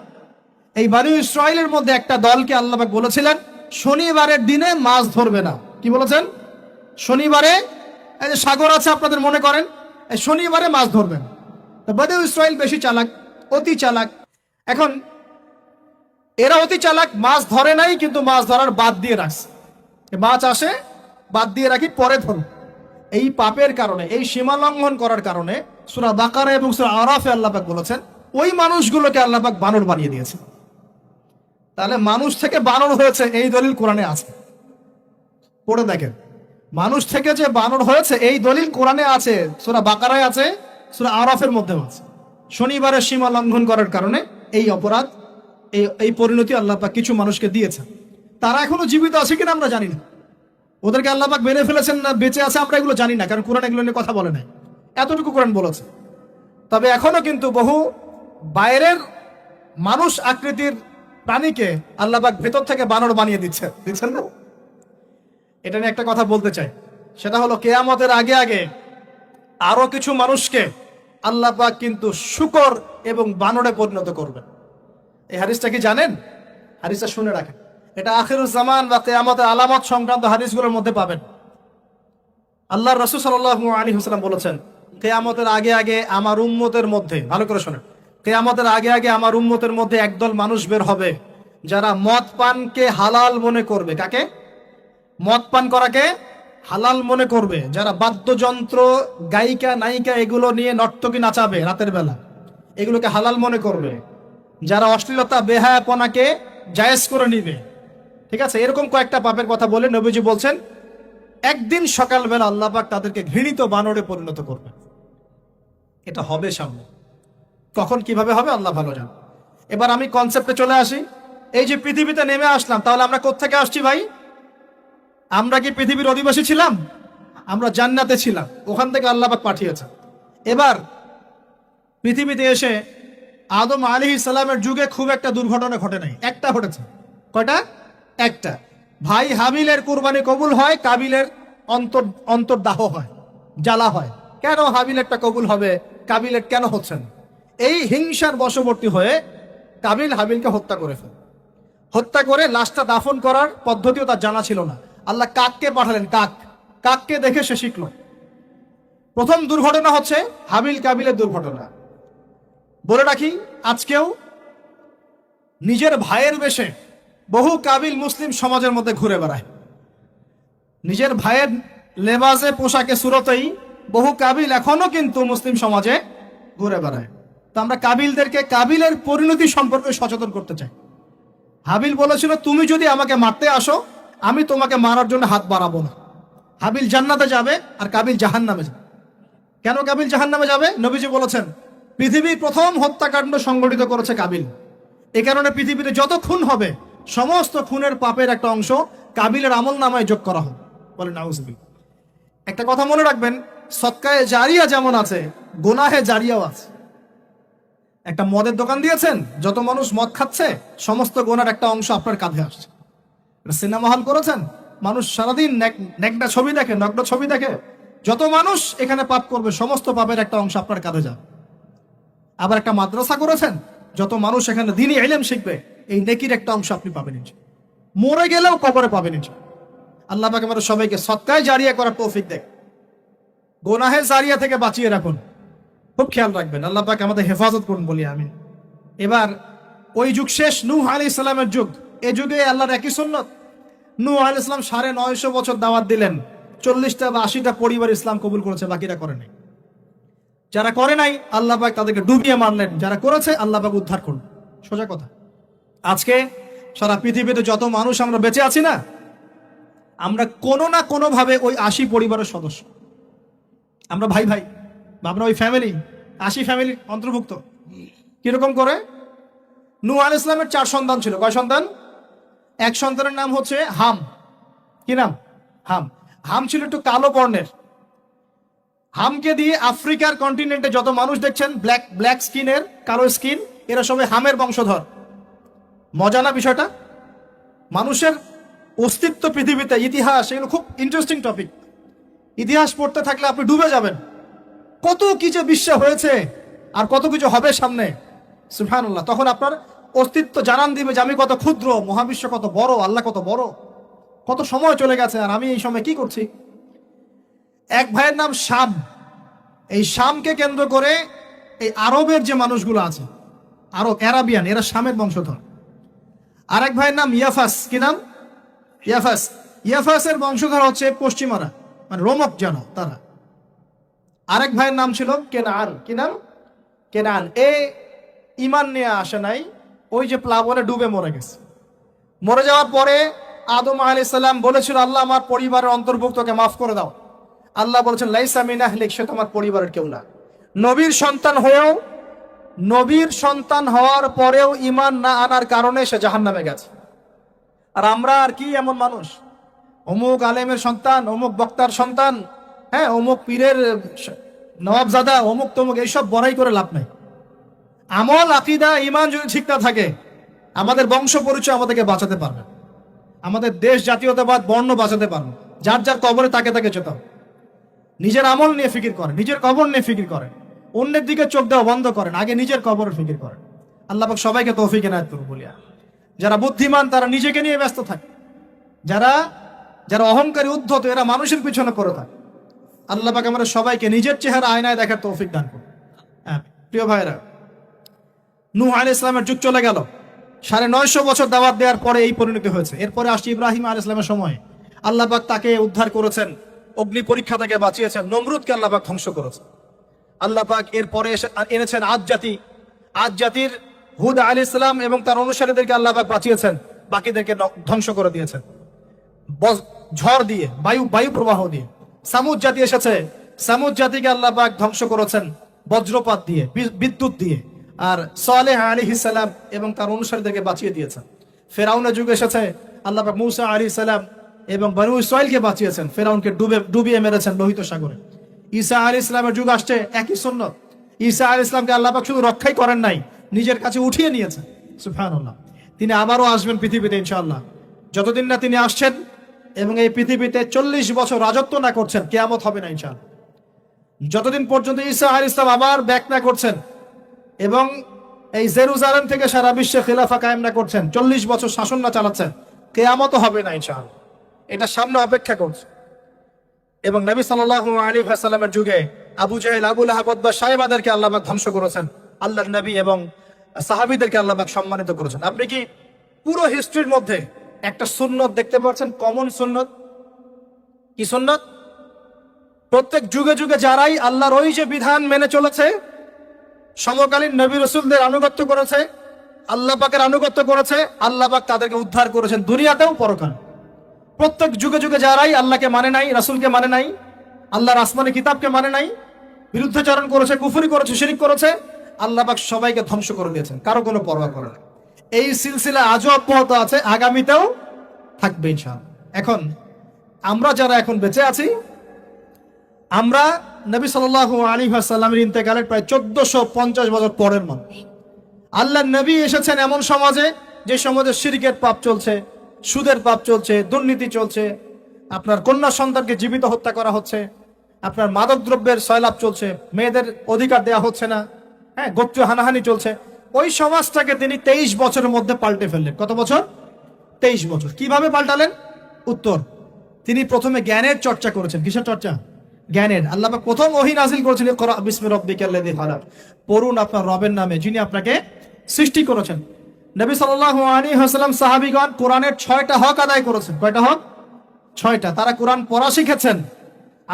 এই বনু ইসরাইলের মধ্যে একটা দলকে আল্লাহ পাক বলেছিলেন শনিবারের দিনে মাছ ধরবে না। কি বলেছেন? শনিবারে, এই যে সাগর আছে আপনাদের মনে করেন, এই শনিবারে মাছ ধরবেন। তো বনু ইসরাইল বেশি চালাক, অতি চালাক। এখন এরা অতি চালাক, মাছ ধরে নাই, কিন্তু মাছ ধরার বাদ দিয়ে রাখছে। মাছ আসে, বাদ দিয়ে রাখি, পরে ধরব। এই পাপের কারণে, এই সীমা লঙ্ঘন করার কারণে সূরা বাকারা এবং সূরা আরাফে আল্লাহ পাক বলেছেন ওই মানুষগুলোকে আল্লাহ পাক বানর বানিয়ে দিয়েছে। তাহলে মানুষ থেকে বানর হয়েছে এই দলিল কোরআনে আছে, পড়ে দেখেন। মানুষ থেকে যে বানর হয়েছে এই দলিল কোরআনে আছে, সূরা বাকারায় আছে, সূরা আরাফের মধ্যেও আছে। শনিবারের সীমা লঙ্ঘন করার কারণে এই অপরাধ, এই পরিণতি আল্লাহ পাক কিছু মানুষকে দিয়েছেন। তারা এখনো জীবিত আছে কিনা আমরা জানি না, ওদেরকে আল্লাহ পাক মেরে ফেলেছেন না বেঁচে আছে আমরা এগুলো জানি না, কারণ কোরআন এগুলো নিয়ে কথা বলে নাই। এতটুকু কোরআন বলেছে। তবে এখনো কিন্তু বহু বাইরের মানুষ আকৃতির প্রাণীকে আল্লাহ পাক ভেতর থেকে বানর বানিয়ে দিচ্ছেন না? এটা নিয়ে একটা কথা বলতে চাই, সেটা হলো কিয়ামতের আগে আগে আরো কিছু মানুষকে আল্লাহ পাক কিন্তু শূকর এবং বানরে পরিণত করবেন। এই হাদিসটা কি জানেন? হাদিসটা শুনে রাখেন, এটা আখিরুজ জামান বা কিয়ামতের আলামত সংক্রান্ত হাদিসগুলোর মধ্যে পাবেন। আল্লাহর রাসূল সাল্লাল্লাহু আলাইহি ওয়াসাল্লাম বলেছেন কিয়ামতের আগে আগে আমার উম্মতের মধ্যে, ভালো করে শোনেন, কিয়ামতের আগে আগে আমার উম্মতের মধ্যে একদল মানুষ বের হবে যারা মদ পানকে হালাল মনে করবে। কাকে? মদ পান করাকে হালাল মনে করবে। যারা বাদ্যযন্ত্র, গায়িকা, নায়িকা এগুলো নিয়ে নর্তকী নাচাবে রাতের বেলা, এগুলোকে হালাল মনে করবে। যারা অশ্লীলতা, বেহায়াপনাকে জায়েজ করে নিবে। ঠিক আছে, এরকম কয়েকটা পাপের কথা বলে নবীজি বলছেন একদিন সকালবেলা আল্লাহ পাক তাদেরকে ঘৃণিত বানরে পরিণত করবে। এটা হবে সামনে, কখন কিভাবে হবে আল্লাহ ভালো জান। এবার আমি কনসেপ্টে চলে আসি। এই যে পৃথিবীতে নেমে আসলাম, তাহলে আমরা কোত্থেকে আসছি ভাই? আমরা কি পৃথিবীর অধিবাসী ছিলাম? আমরা জান্নাতে ছিলাম, ওখান থেকে আল্লাহ পাক পাঠিয়েছেন। এবার পৃথিবীতে এসে আদম আলাইহিস সালামের যুগে খুব একটা দুর্ঘটনা ঘটে নাই, একটা ঘটেছে। কয়টা? একটা। ভাই হাবিলের কুরবানি কবুল হয়, কাবিলের অন্তর্দাহ হয়, জ্বালা হয়। কেন হাবিলেরটা কবুল হবে, কাবিলের কেন হচ্ছে না? এই হিংসার বশবর্তী হয়ে কাবিল হাবিলকে হত্যা করে ফেলে। হত্যা করে লাশটা দাফন করার পদ্ধতিও তার জানা ছিল না। আল্লাহ কাককে পাঠালেন, কাককে দেখে সে শিখল। প্রথম দুর্ঘটনা হচ্ছে হাবিল কাবিলের দুর্ঘটনা। বলে রাখি, আজকেও নিজের ভাইয়ের বেশে বহু কাবিল মুসলিম সমাজের মধ্যে ঘুরে বেড়ায়। নিজের ভাইয়ের লেবাসে, পোশাকে, সুরতেই বহু কাবিল এখনো কিন্তু মুসলিম সমাজে ঘুরে বেড়ায়। তো আমরা কাবিলদেরকে কাবিলের পরিণতি সম্পর্কে সচেতন করতে চাই। হাবিল বলেছিল, তুমি যদি আমাকে মারতে আসো, আমি তোমাকে মারার জন্য হাত বাড়াবো না। হাবিল জান্নাতে যাবে আর কাবিল জাহান্নামে যাবে। কেন কাবিল জাহান্নামে যাবে? নবীজি বলেছেন, পৃথিবীর প্রথম হত্যাকাণ্ড সংগঠিত করেছে কাবিল। এ কারণে পৃথিবীতে যত খুন হবে, সমস্ত খুনের পাপের একটা অংশ কাবিলের আমল নামায় যোগ করা হবে। বলেন নাউজুবিল্লাহ। একটা কথা মনে রাখবেন, সদকায়ে জারিয়া যেমন আছে, গুনাহে জারিয়াও আছে। একটা মদের দোকান দিয়েছেন, যত মানুষ মদ খাচ্ছে, সমস্ত গোনার একটা অংশ আপনার কাঁধে আসছে। সিনেমা হল করেছেন, মানুষ সারাদিন নেকড়া ছবি দেখে, নগ্ন ছবি দেখে, যত মানুষ এখানে পাপ করবে, সমস্ত পাপের একটা অংশ আপনার কাঁধে যাবে। আবার একটা মাদ্রাসা করেছেন, যত মানুষ এখানে দ্বীনি ইলম শিখবে, এই নেকির একটা অংশ আপনি পাবেন ইনশাআল্লাহ। মরে গেলেও কবরে পাবেন ইনশাআল্লাহ। আল্লাহ পাক আমাদের সবাইকে সদকায়ে জারিয়া করার তৌফিক দেয়। গোনাহে জারিয়া থেকে বাঁচিয়ে রাখুন, খুব খেয়াল রাখবেন। আল্লাহ পাক আমাদের হেফাজত করুন বলি আমিন। এবার ওই যুগ শেষ, নূহ আলাইহিস সালামের যুগ। এই যুগে আল্লাহর একই সুন্নত। নূহ আলাইহিস সালাম 950 বছর দাওয়াত দিলেন, 40টা বা 80টা পরিবার ইসলাম কবুল করেছে, বাকিরা করে নাই। যারা করে নাই আল্লাহ পাক তাদেরকে ডুবিয়ে মারলেন, যারা করেছে আল্লাহ পাক উদ্ধার করুন। সোজা কথা। আজকে সারা পৃথিবীতে যত মানুষ আমরা বেঁচে আছি না, আমরা কোনো না কোনো ভাবে ওই 80 পরিবারের সদস্য। আমরা ভাই ভাই, আমরা ওই ফ্যামিলি, 80 ফ্যামিলির অন্তর্ভুক্ত। কিরকম করে? নূহ আলাইহিস সালামের 4 সন্তান ছিল। কয় সন্তান? এক সন্তানের নাম হচ্ছে হাম। কি নাম? হাম। হাম ছিল একটু কালো বর্ণের। হামকে দিয়ে আফ্রিকার কন্টিনেন্টে যত মানুষ দেখছেন, ব্ল্যাক স্কিনের, কালো স্কিন, এরা সবাই হামের বংশধর। মজা না বিষয়টা? মানুষের অস্তিত্ব পৃথিবীতে, ইতিহাস, এগুলো খুব ইন্টারেস্টিং টপিক। ইতিহাস পড়তে থাকলে আপনি ডুবে যাবেন। কত কি যে বিশ্বে হয়েছে আর কত কিছু হবে সামনে, সুবহানাল্লাহ। তখন আপনার অস্তিত্ব জানান দিবে যে আমি কত ক্ষুদ্র, মহাবিশ্ব কত বড়, আল্লাহ কত বড়, কত সময় চলে গেছে আর আমি এই সময় কি করছি। এক ভাইয়ের নাম শাম। এই শামকে কেন্দ্র করে এই আরবের যে মানুষগুলো আছে, আরব, অ্যারাবিয়ান, এরা শামের বংশধর। আরেক ভাইয়ের নাম ইয়াফাস। কি নাম? ইয়াফাস। ইয়াফাসের বংশধর হচ্ছে পশ্চিমারা, মানে রোমক জানো তারা। আরেক ভাইয়ের নাম ছিল কেনান। কি নাম? কেনান। এ ইমান নিয়ে আসে নাই, ওই যে প্লাবনে ডুবে মরে গেছে। মরে যাওয়ার পরে আদম আলাইহিস সালাম বলেছিল, আল্লাহ আমার পরিবারের অন্তর্ভুক্তকে মাফ করে দাও। আল্লাহ বলেছেন, লাইসা মিন আহলিক, সে তোমার পরিবারের কেউ না। নবীর সন্তান হওয়ার পরেও ইমান না আনার কারণে সে জাহান্নামে গেছে। আর আমরা আর কি এমন মানুষ, অমুক আলেমের সন্তান, অমুক বক্তার সন্তান, হ্যাঁ, অমুক পীরের নবাবজাদা, অমুক তমুক, এইসব বড়াই করে লাভ নাই। আমল, আকীদা, ঈমান যদি ঠিক না থাকে, আমাদের বংশ পরিচয় আমাদেরকে বাঁচাতে পারবে, আমাদের দেশ, জাতীয়তাবাদ, বর্ণ বাঁচাতে পারবে। যার যার কবরে তাকে তাকে যেতে হবে। নিজের আমল নিয়ে ফিকির করেন, নিজের কবর নিয়ে ফিকির করেন, অন্যের দিকে চোখ দেওয়া বন্ধ করেন, আগে নিজের কবরের ফিকির করেন। আল্লাহ পাক সবাইকে তৌফিক এনায়েত করুন বলিয়া। যারা বুদ্ধিমান তারা নিজেকে নিয়ে ব্যস্ত থাকে, যারা অহংকারী, উদ্ধত, এরা মানুষের পিছনে পড়ে থাকে। আল্লাহ পাক আমাদের সবাইকে নিজের চেহারা আয়নায় দেখার তৌফিক দান করুন। হ্যাঁ প্রিয় ভাইরা, নূহ আলাইহিস সালামের যুগ চলে গেল, 950 বছর দাওয়াত দেওয়ার পরে এই পরিণতি হয়েছে। এরপরে আসছে ইব্রাহিম আলাইহিস সালামের সময়। আল্লাহ পাক তাকে উদ্ধার করেছেন, অগ্নি পরীক্ষা থেকে বাঁচিয়েছেন, নমরুদকে আল্লাহ পাক ধ্বংস করেছেন। আল্লাহ পাক এরপরে এনেছেন আদ জাতির হুদ আলাইহিস সালাম এবং তার অনুসারীদেরকে আল্লাহ পাক বাঁচিয়েছেন, বাকিদেরকে ধ্বংস করে দিয়েছেন ঝড় দিয়ে, বায়ু প্রবাহ দিয়ে। সামুদ জাতি এসেছে, সামুদ জাতিকে আল্লাহ পাক ধ্বংস করেছেন বজ্রপাত দিয়ে, বিদ্যুৎ দিয়ে। আর সালেহ আলাইহিস সালাম এবং তার অনুসারীদেরকে বাঁচিয়ে দিয়েছেন। ফেরাউনের যুগ এসেছে, আল্লাহ পাক মূসা আলাইহিস সালাম এবং বনু ইসরাইলকে বাঁচিয়েছেন, ফেরাউনকে ডুবিয়ে মেরেছেন লোহিত সাগরে। ঈসা আলাইহিস সালামের যুগ আসছে, একই সুন্নাত। ঈসা আলাইহিস সালামকে আল্লাহ পাক শুধু রক্ষাই করেন নাই, নিজের কাছে উঠিয়ে নিয়েছেন। সুবহানাল্লাহ। তিনি আবারও আসবেন পৃথিবীতে ইনশাআল্লাহ। যতদিন না তিনি আসছেন এবং এই পৃথিবীতে 40 বছর রাজত্ব না করছেন, কিয়ামত হবে না ইনশাআল্লাহ। যতদিন পর্যন্ত ঈসা আলাইহিস সালাম আবার ব্যাক না করছেন এবং এই জেরুজালেম থেকে সারা বিশ্বে খিলাফা কায়েম না করছেন, 40 বছর শাসন না চালাচ্ছেন, কিয়ামত হবে না ইনশাআল্লাহ। এটা সামনে অপেক্ষা করছে। এবং নবী সাল্লাল্লাহু আলাইহি ওয়াসাল্লামের যুগে আবু জাহেল, আবু লাহাব বা সাহেবাদেরকে আল্লাহ পাক ধ্বংস করেছেন, আল্লাহর নবী এবং সাহাবীদেরকে আল্লাহ পাক সম্মানিত করেছেন। আপনি কি পুরো হিস্ট্রির মধ্যে একটা সুন্নত দেখতে পাচ্ছেন, কমন সুন্নত? কি সুন্নত? প্রত্যেক যুগে যুগে যারাই আল্লাহর ওই যে বিধান মেনে চলেছে, সমকালীন নবী রাসূলদের আনুগত্য করেছে, আল্লাহ পাকের আনুগত্য করেছে, আল্লাহ পাক তাদেরকে উদ্ধার করেছেন দুনিয়াতেও পরকালে। প্রত্যেক যুগে যুগে যারাই আল্লাহকে মানে নাই, রাসূলকে মানে নাই, আল্লাহর আসমানি কিতাবকে মানে নাই, বিরুদ্ধাচরণ করেছে, কুফরি করেছে, শিরিক করেছে, আল্লাহ পাক সবাইকে ধ্বংস করে দিয়েছেন, কারো কোনো পরোয়া করে না। এই সিলসিলা আজও অব্যাহত আছে, আগামীতেও থাকবে ইনশাআল্লাহ। এখন আমরা যারা এখন বেঁচে আছি, আমরা নবী সাল্লাল্লাহু আলাইহি ওয়াসাল্লামের ইন্তেকালের প্রায় 1450 বছর পরের মানুষ। আল্লাহর নবী এসেছেন এমন সমাজে, যে সমাজে শিরকের পাপ চলছে, সুদের পাপ চলছে, দুর্নীতি চলছে, আপনার কন্যা সন্তানকে জীবিত হত্যা করা হচ্ছে, আপনার মাদক দ্রব্যের সয়লাভ চলছে, মেয়েদের অধিকার দেওয়া হচ্ছে না, হ্যাঁ, গোত্রীয় হানাহানি চলছে। ওই সমাজটাকে তিনি 23 বছরের মধ্যে পাল্টে ফেললেন। কত বছর? 23 বছর। কিভাবে পাল্টালেন? উত্তর, তিনি প্রথমে জ্ঞানের চর্চা করেছেন। কিসের চর্চা? জ্ঞানের। আল্লাহ পাক প্রথম ওহী নাযিল করেছেন, ইকরা বিসমি রাব্বিকাল্লাযী খালাক, পড়ুন আপনার রবের নামে যিনি আপনাকে সৃষ্টি করেছেন। নবী সাল্লাল্লাহু আলাইহি ওয়াসাল্লাম সাহাবীগণ কোরআনের 6টা হক আদায় করেছেন। কয়টা হক? 6টা। তারা কোরআন পড়া শিখেছেন।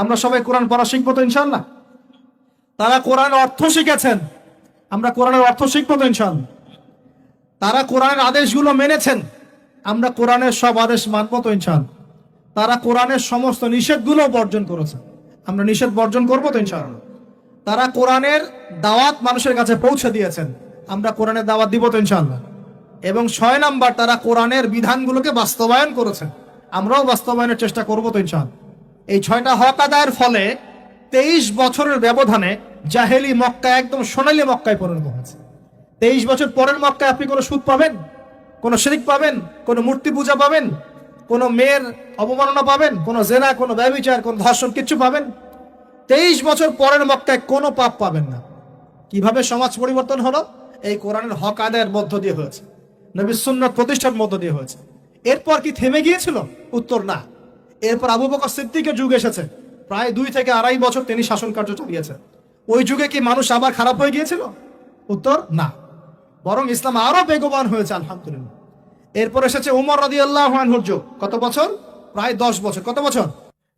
আমরা সবাই কোরআন পড়া শিখবো তো ইনশাআল্লাহ? তারা কোরআনের অর্থ শিখেছেন। আমরা কোরআনের অর্থ শিখবো তো ইনশাআল্লাহ? তারা কোরআনের আদেশগুলো মেনেছেন। আমরা কোরআনের সব আদেশ মানবো তো ইনশাআল্লাহ? তারা কোরআনের সমস্ত নিষেধগুলো বর্জন করেছেন। আমরা নিষেধ বর্জন করবো তো ইনশাআল্লাহ? তারা কোরআনের দাওয়াত মানুষের কাছে পৌঁছে দিয়েছেন। আমরা কোরআনের দাওয়াত দিব তো ইনশাআল্লাহ? এবং 6 নাম্বার, তারা কোরআনের বিধানগুলোকে বাস্তবায়ন করেছেন। আমরাও বাস্তবায়নের চেষ্টা করবো তো ইনশাআল্লাহ? এই 6টা হক আদায়ের ফলে 23 বছরের ব্যবধানে জাহেলি মক্কা একদম সোনালী মক্কায় পরিণত হয়েছে। 23 বছর পরের মক্কায় আপনি কোনো সুদ পাবেন, কোনো শিরক পাবেন, কোনো মূর্তি পূজা পাবেন, কোনো মেয়ের অবমাননা পাবেন, কোনো জেনা, কোনো ব্যভিচার, কোনো ধর্ষণ, কিচ্ছু পাবেন? 23 বছর পরের মক্কায় কোনো পাপ পাবেন না। কিভাবে সমাজ পরিবর্তন হলো? এই কোরআনের হক আদায়ের মধ্য দিয়ে হয়েছে, নবীর সুন্নাত প্রতিষ্ঠার মধ্য দিয়ে হয়েছে। এরপর কি থেমে গিয়েছিল? উত্তর, না। এরপর আবু বকর সিদ্দিকের যুগ এসেছে, প্রায় 2 থেকে 2.5 বছর তিনি শাসন কার্য চালিয়েছেন। ওই যুগে কি মানুষ আবার খারাপ হয়ে গিয়েছিল? উত্তর, না। বরং ইসলাম আরো বেগবান হয়েছে, আলহামদুলিল্লাহ। এরপর এসেছে উমর রাদিয়াল্লাহু আনহুর যুগ। কত বছর? প্রায় 10 বছর। কত বছর?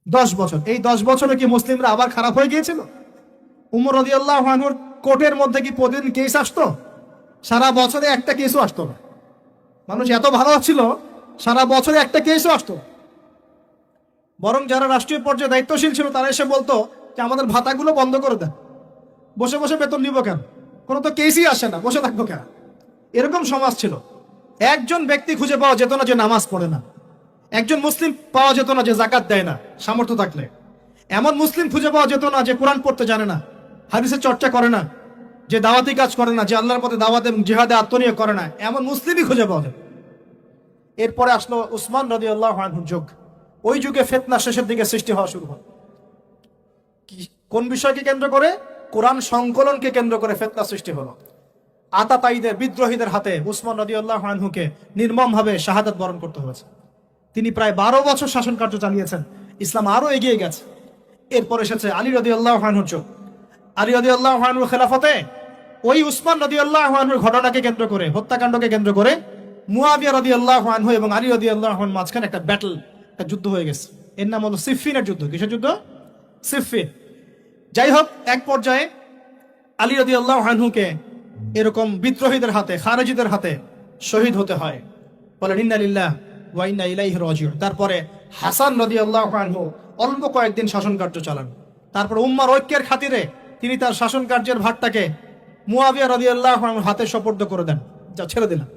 10 বছর। এই 10 বছরে কি মুসলিমরা আবার খারাপ হয়ে গিয়েছিল? উমর রাদিয়াল্লাহু আনহুর কোর্টের মধ্যে কি প্রতিদিন কেস আসতো? সারা বছরে একটা কেসও আসতো না। মানুষ এত ভালো ছিল, সারা বছরে একটা কেসও আসতো। বরং যারা রাষ্ট্রীয় পর্যায়ে দায়িত্বশীল ছিল, তারা এসে বলতো যে আমাদের ভাতাগুলো বন্ধ করে দেন, বসে বসে বেতন নিব কেন, কোনো তো কেসই আসে না, বসে থাকবো কেন। এরকম সমাজ ছিল। একজন ব্যক্তি খুঁজে পাওয়া যেত না যে নামাজ পড়ে না, একজন মুসলিম পাওয়া যেত না যে জাকাত দেয় না সামর্থ্য থাকলে, এমন মুসলিম খুঁজে পাওয়া যেত না যে কোরআন পড়তে জানে না, হাদিসের চর্চা করে না, যে দাওয়াতি কাজ করে না, যে আল্লাহর পথে দাওয়াত এবং জিহাদে আত্মনিয়োগ করে না, এমন মুসলিমই খুঁজে পাওয়া যায়। এরপরে আসলো উসমান রাদিয়াল্লাহু আনহুর যুগ। ওই যুগে ফিতনা শেষের দিকে সৃষ্টি হওয়া শুরু হয়। কোন বিষয়কে কেন্দ্র করে? কোরআন সংকলনকে কেন্দ্র করে ফিতনা সৃষ্টি হলো। আতাতায়ীদের, বিদ্রোহীদের হাতে উসমান রাদিয়াল্লাহু আনহুকে নির্মমভাবে শাহাদাত বরণ করতে হয়েছে। তিনি প্রায় 12 বছর শাসন কার্য চালিয়েছেন। ইসলাম আরো এগিয়ে গেছে। এরপর এসেছে আলী রাদিয়াল্লাহু আনহুর যুগ। আলী রাদিয়াল্লাহু আনহুর খেলাফতে ওই উসমান রাদিয়াল্লাহু আনহুর ঘটনাকে কেন্দ্র করে, হত্যাকাণ্ডকে কেন্দ্র করে মুয়াবিয়া রাদিয়াল্লাহু আনহু এবং আলী রাদিয়াল্লাহু আনহুর মাঝখানে একটা ব্যাটল, একটা যুদ্ধ হয়ে গেছে। এর নাম হলো সিফফিনের যুদ্ধ। কিসের যুদ্ধ? সিফফিন। যাই হোক, এক পর্যায়ে আলী রাদিয়াল্লাহু আনহুকে এরকম বিদ্রোহীদের হাতে, খারেজিদের হাতে শহীদ হতে হয়। বলেন ইন্না লিল্লাহি ওয়া ইন্না ইলাইহি রাজিউন। তারপরে হাসান রাদিয়াল্লাহু আনহু অল্প কয়েকদিন শাসন কার্য চালান। তারপর উম্মার ঐক্যের খাতিরে তিনি তার শাসন কার্যের ভারটাকে মুয়াবিয়া রাদিয়াল্লাহু আনহুর হাতে সোপর্দ করে দেন, যা ছেড়ে দিলেন।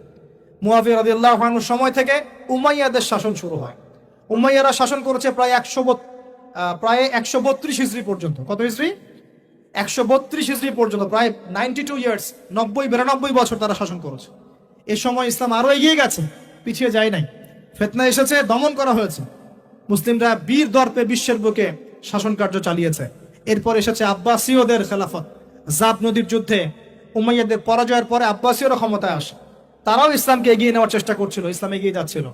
মুয়াবিয়া রাদিয়াল্লাহু আনহুর সময় থেকে উমাইয়াদের শাসন শুরু হয়। উমাইয়ারা শাসন করেছে প্রায় 132 হিজরি পর্যন্ত। কত হিজরি? 132 হিজরি পর্যন্ত, প্রায় 92 ইয়ার্স, 92 বছর তারা শাসন করেছে। এই সময় ইসলাম আরো এগিয়ে গেছে, পিছিয়ে যায় নাই। ফিতনা এসেছে, দমন করা হয়েছে। মুসলিমরা বীর দর্পে বিশ্বের বুকে শাসন কার্য চালিয়েছে। এরপর এসেছে আব্বাসীয়দের খেলাফত। জাব নদীর যুদ্ধে উমাইয়াদের পরাজয়ের পরে আব্বাসীয়রা ক্ষমতায় আসে। তারাও ইসলামকে এগিয়ে নেওয়ার চেষ্টা করছিল, ইসলাম এগিয়ে যাচ্ছিল,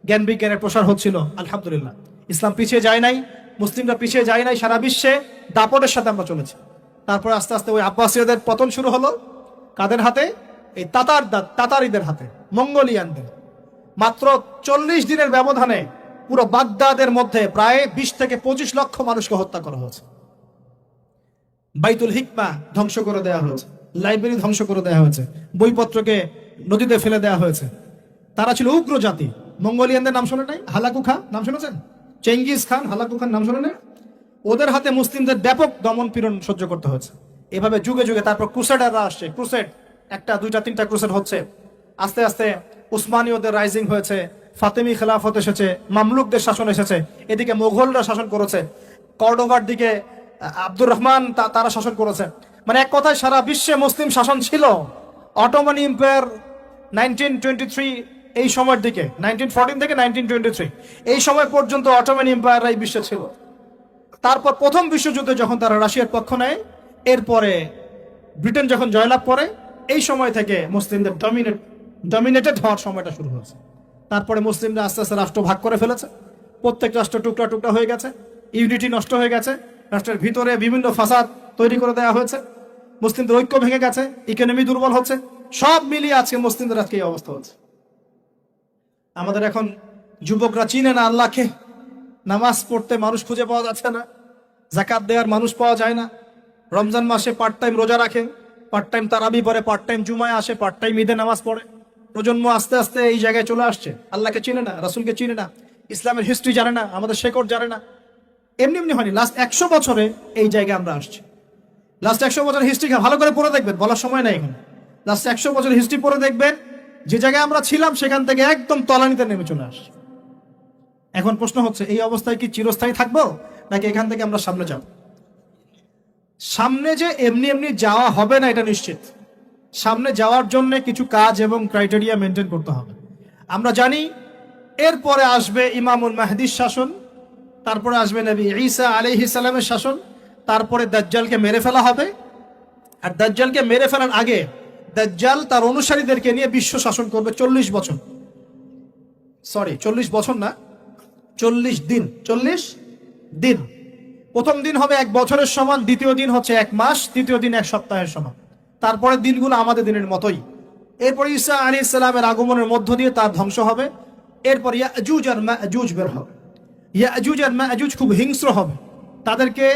জ্ঞান বিজ্ঞানের প্রসার হচ্ছিল। আলহামদুলিল্লাহ, ইসলাম পিছিয়ে যায় নাই, মুসলিমরা পিছিয়ে যায় নাই। সারা বিশ্বে দাপটের সাথে আমরা চলেছি। তারপর আস্তে আস্তে ওই আব্বাসীয়দের পতন শুরু হলো। কাদের হাতে? এই তাতারিদের হাতে, মঙ্গোলিয়ানদের। মাত্র 40 দিনের ব্যবধানে পুরো বাগদাদের মধ্যে প্রায় 20 থেকে 25 লক্ষ মানুষকে হত্যা করা হয়েছে। বাইতুল হিকমা ধ্বংস করে দেওয়া হয়েছে, লাইব্রেরি ধ্বংস করে দেওয়া হয়েছে, বইপত্রকে নদীতে ফেলে দেওয়া হয়েছে। তারা ছিল উগ্র জাতি। মঙ্গোলিয়ানদের নাম শোনে নাই? হালাকু খান নাম শুনেছেন? চেঙ্গিস খান, হালাকু খান নাম শোনে নাই? ওদের হাতে মুসলিমদের ব্যাপক দমন পীড়ন সহ্য করতে হয়েছে। এভাবে যুগে যুগে তারপর ক্রুসেডাররা আসছে, ক্রুসেড একটা দুইটা তিনটা ক্রুসেড হচ্ছে, আস্তে আস্তে উসমানীয়দের রাইজিং হয়েছে, ফাতেমি খেলাফত এসেছে, মামলুকদের শাসন এসেছে, এদিকে মোগলরা শাসন করেছে, কর্ডোভার দিকে আব্দুর রহমান তারা শাসন করেছে। মানে এক কথায় সারা বিশ্বে মুসলিম শাসন ছিল। অটোমান এম্পায়ার 1923 এই সময়ের দিকে, 1914 থেকে 1923 এই সময় পর্যন্ত অটোমান এম্পায়ার এই বিশ্বে ছিল। তারপর প্রথম বিশ্বযুদ্ধে যখন তারা রাশিয়ার পক্ষ নেয়, এরপরে ব্রিটেন যখন জয়লাভ করে, এই সময় থেকে মুসলিমদের ডমিনেটেড হওয়ার সময়টা শুরু হয়েছে। তারপরে মুসলিমরা আস্তে আস্তে রাষ্ট্র ভাগ করে ফেলেছে, প্রত্যেক রাষ্ট্র টুকরা টুকরা হয়ে গেছে, ইউনিটি নষ্ট হয়ে গেছে, রাষ্ট্রের ভিতরে বিভিন্ন ফাসাদ তৈরি করে দেওয়া হয়েছে, মুসলিমদের ঐক্য ভেঙে গেছে, ইকোনমি দুর্বল হচ্ছে, সব মিলিয়ে আজকে মুসলিমদের আজকে এই অবস্থা হচ্ছে। আমাদের এখন যুবকরা চিনে না আল্লাহকে, নামাজ পড়তে মানুষ খুঁজে পাওয়া যাচ্ছে না, যাকাত দেওয়ার মানুষ পাওয়া যায় না, রমজান মাসে পার্ট টাইম রোজা রাখে, পার্ট টাইম তারাবি পড়ে, পার্ট টাইম জুমায় আসে, পার্ট টাইম ঈদে নামাজ পড়ে। প্রজন্ম আস্তে আস্তে এই জায়গায় চলে আসছে, আল্লাহকে চিনে না, রাসূলকে চিনে না, ইসলামের হিস্ট্রি জানে না, আমাদের শেকড় জানে না। এমনি এমনি হয়নি, লাস্ট 100 বছরে এই জায়গায় আমরা আসছি। লাস্ট 100 বছরের হিস্ট্রি ভালো করে পড়ে দেখবেন, বলার সময় নাই এখন। লাস্ট 100 বছরের হিস্ট্রি পড়ে দেখবেন, যে জায়গায় আমরা ছিলাম সেখান থেকে একদম তলানিতে নেমে চলে আসছি। এখন প্রশ্ন হচ্ছে, এই অবস্থায় কি চিরস্থায়ী থাকবো, নাকি এখান থেকে আমরা সামনে যাব? সামনে যে এমনি এমনি যাওয়া হবে না এটা নিশ্চিত। সামনে যাওয়ার জন্য কিছু কাজ এবং ক্রাইটেরিয়া মেনটেন করতে হবে। আমরা জানি এরপরে আসবে ইমামুল মাহদির শাসন, তারপরে আসবে নবী ঈসা আলাইহিস সালামের শাসন, তারপরে দাজ্জালকে মেরে ফেলা হবে। আর দাজ্জালকে মেরে ফেলার আগে দাজ্জাল তার অনুসারীদেরকে নিয়ে বিশ্ব শাসন করবে 40 বছর। 40 বছর না, 40 দিন। 40 দিন। প্রথম দিন হবে 1 বছরের সমান, দ্বিতীয় দিন হচ্ছে 1 মাস, তৃতীয় দিন 1 সপ্তাহের সমান। তারপরে দিনগুলো আমাদের দিনের মতোই। এরপর ঈসা আলাইহিস সালামের আগমনের মধ্য দিয়ে তার ধ্বংস হবে। এরপর ইয়াজুজ আর মাজুজ বের হবে। ইয়াজুজ আর মাজুজ খুব হিংস্র হবে, তাদেরকে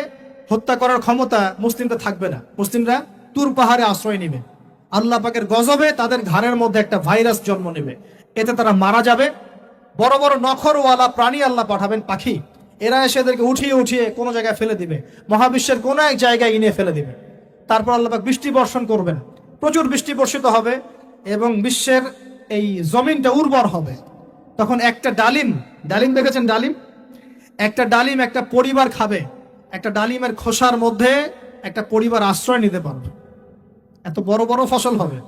হত্যা করার ক্ষমতা মুসলিমদের থাকবে না। মুসলিমরা তুর পাহাড়ে আশ্রয় নেবে, আল্লাহ পাকের গজবে তাদের ঘাড়ের মধ্যে একটা ভাইরাস জন্ম নেবে, এতে তারা মারা যাবে। বড় বড় নখরওয়ালা প্রাণী আল্লাহ পাঠাবেন, পাখি, এরা এসে এদেরকে উঠিয়ে উঠিয়ে কোনো জায়গায় ফেলে দিবে, মহাবিশ্বের কোনো এক জায়গায় এনে ফেলে দিবে। তারপর আল্লাহ পাক বৃষ্টি বর্ষণ করবেন, প্রচুর বৃষ্টি বর্ষিত হবে এবং বিশ্বের এই জমিনটা উর্বর হবে। তখন একটা ডালিম দেখেছেন ডালিম? একটা ডালিম একটা পরিবার খাবে, একটা ডালিমের খোসার মধ্যে একটা পরিবার আশ্রয় নিতে পারবে, এত বড় বড় ফসল হবে।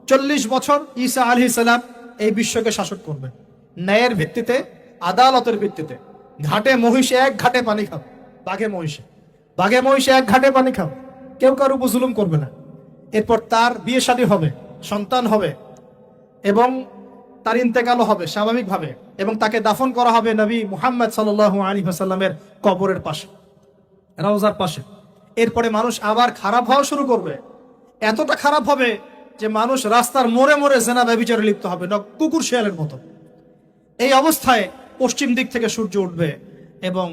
40 বছর ঈসা আলাইহিস সালাম এই বিশ্বকে শাসন করবে ন্যায়ের ভিত্তিতে, আদালতের ভিত্তিতে। ঘাটে মহিষ এক ঘাটে পানি খাবে, বাঘে মহিষে এক ঘাটে পানি খাবে, কেউ কার উপর জুলুম করবে না। এরপর তার বিয়ে শাদী হবে, সন্তান হবে এবং তার ইন্তেকালও হবে স্বাভাবিকভাবে, এবং তাকে দাফন করা হবে নবী মুহাম্মদ সাল্লাল্লাহু আলাইহি ওয়াসাল্লামের কবরের পাশে, রওজার পাশে। এরপরে মানুষ আবার খারাপ হওয়া শুরু করবে, এতটা খারাপ হবে যে মানুষ রাস্তার মোড়ে মোড়ে জেনা ব্যভিচারে লিপ্ত হবে, কুকুর শিয়ালের মতো। এই অবস্থায় পশ্চিম দিক থেকে সূর্য উঠবে এবং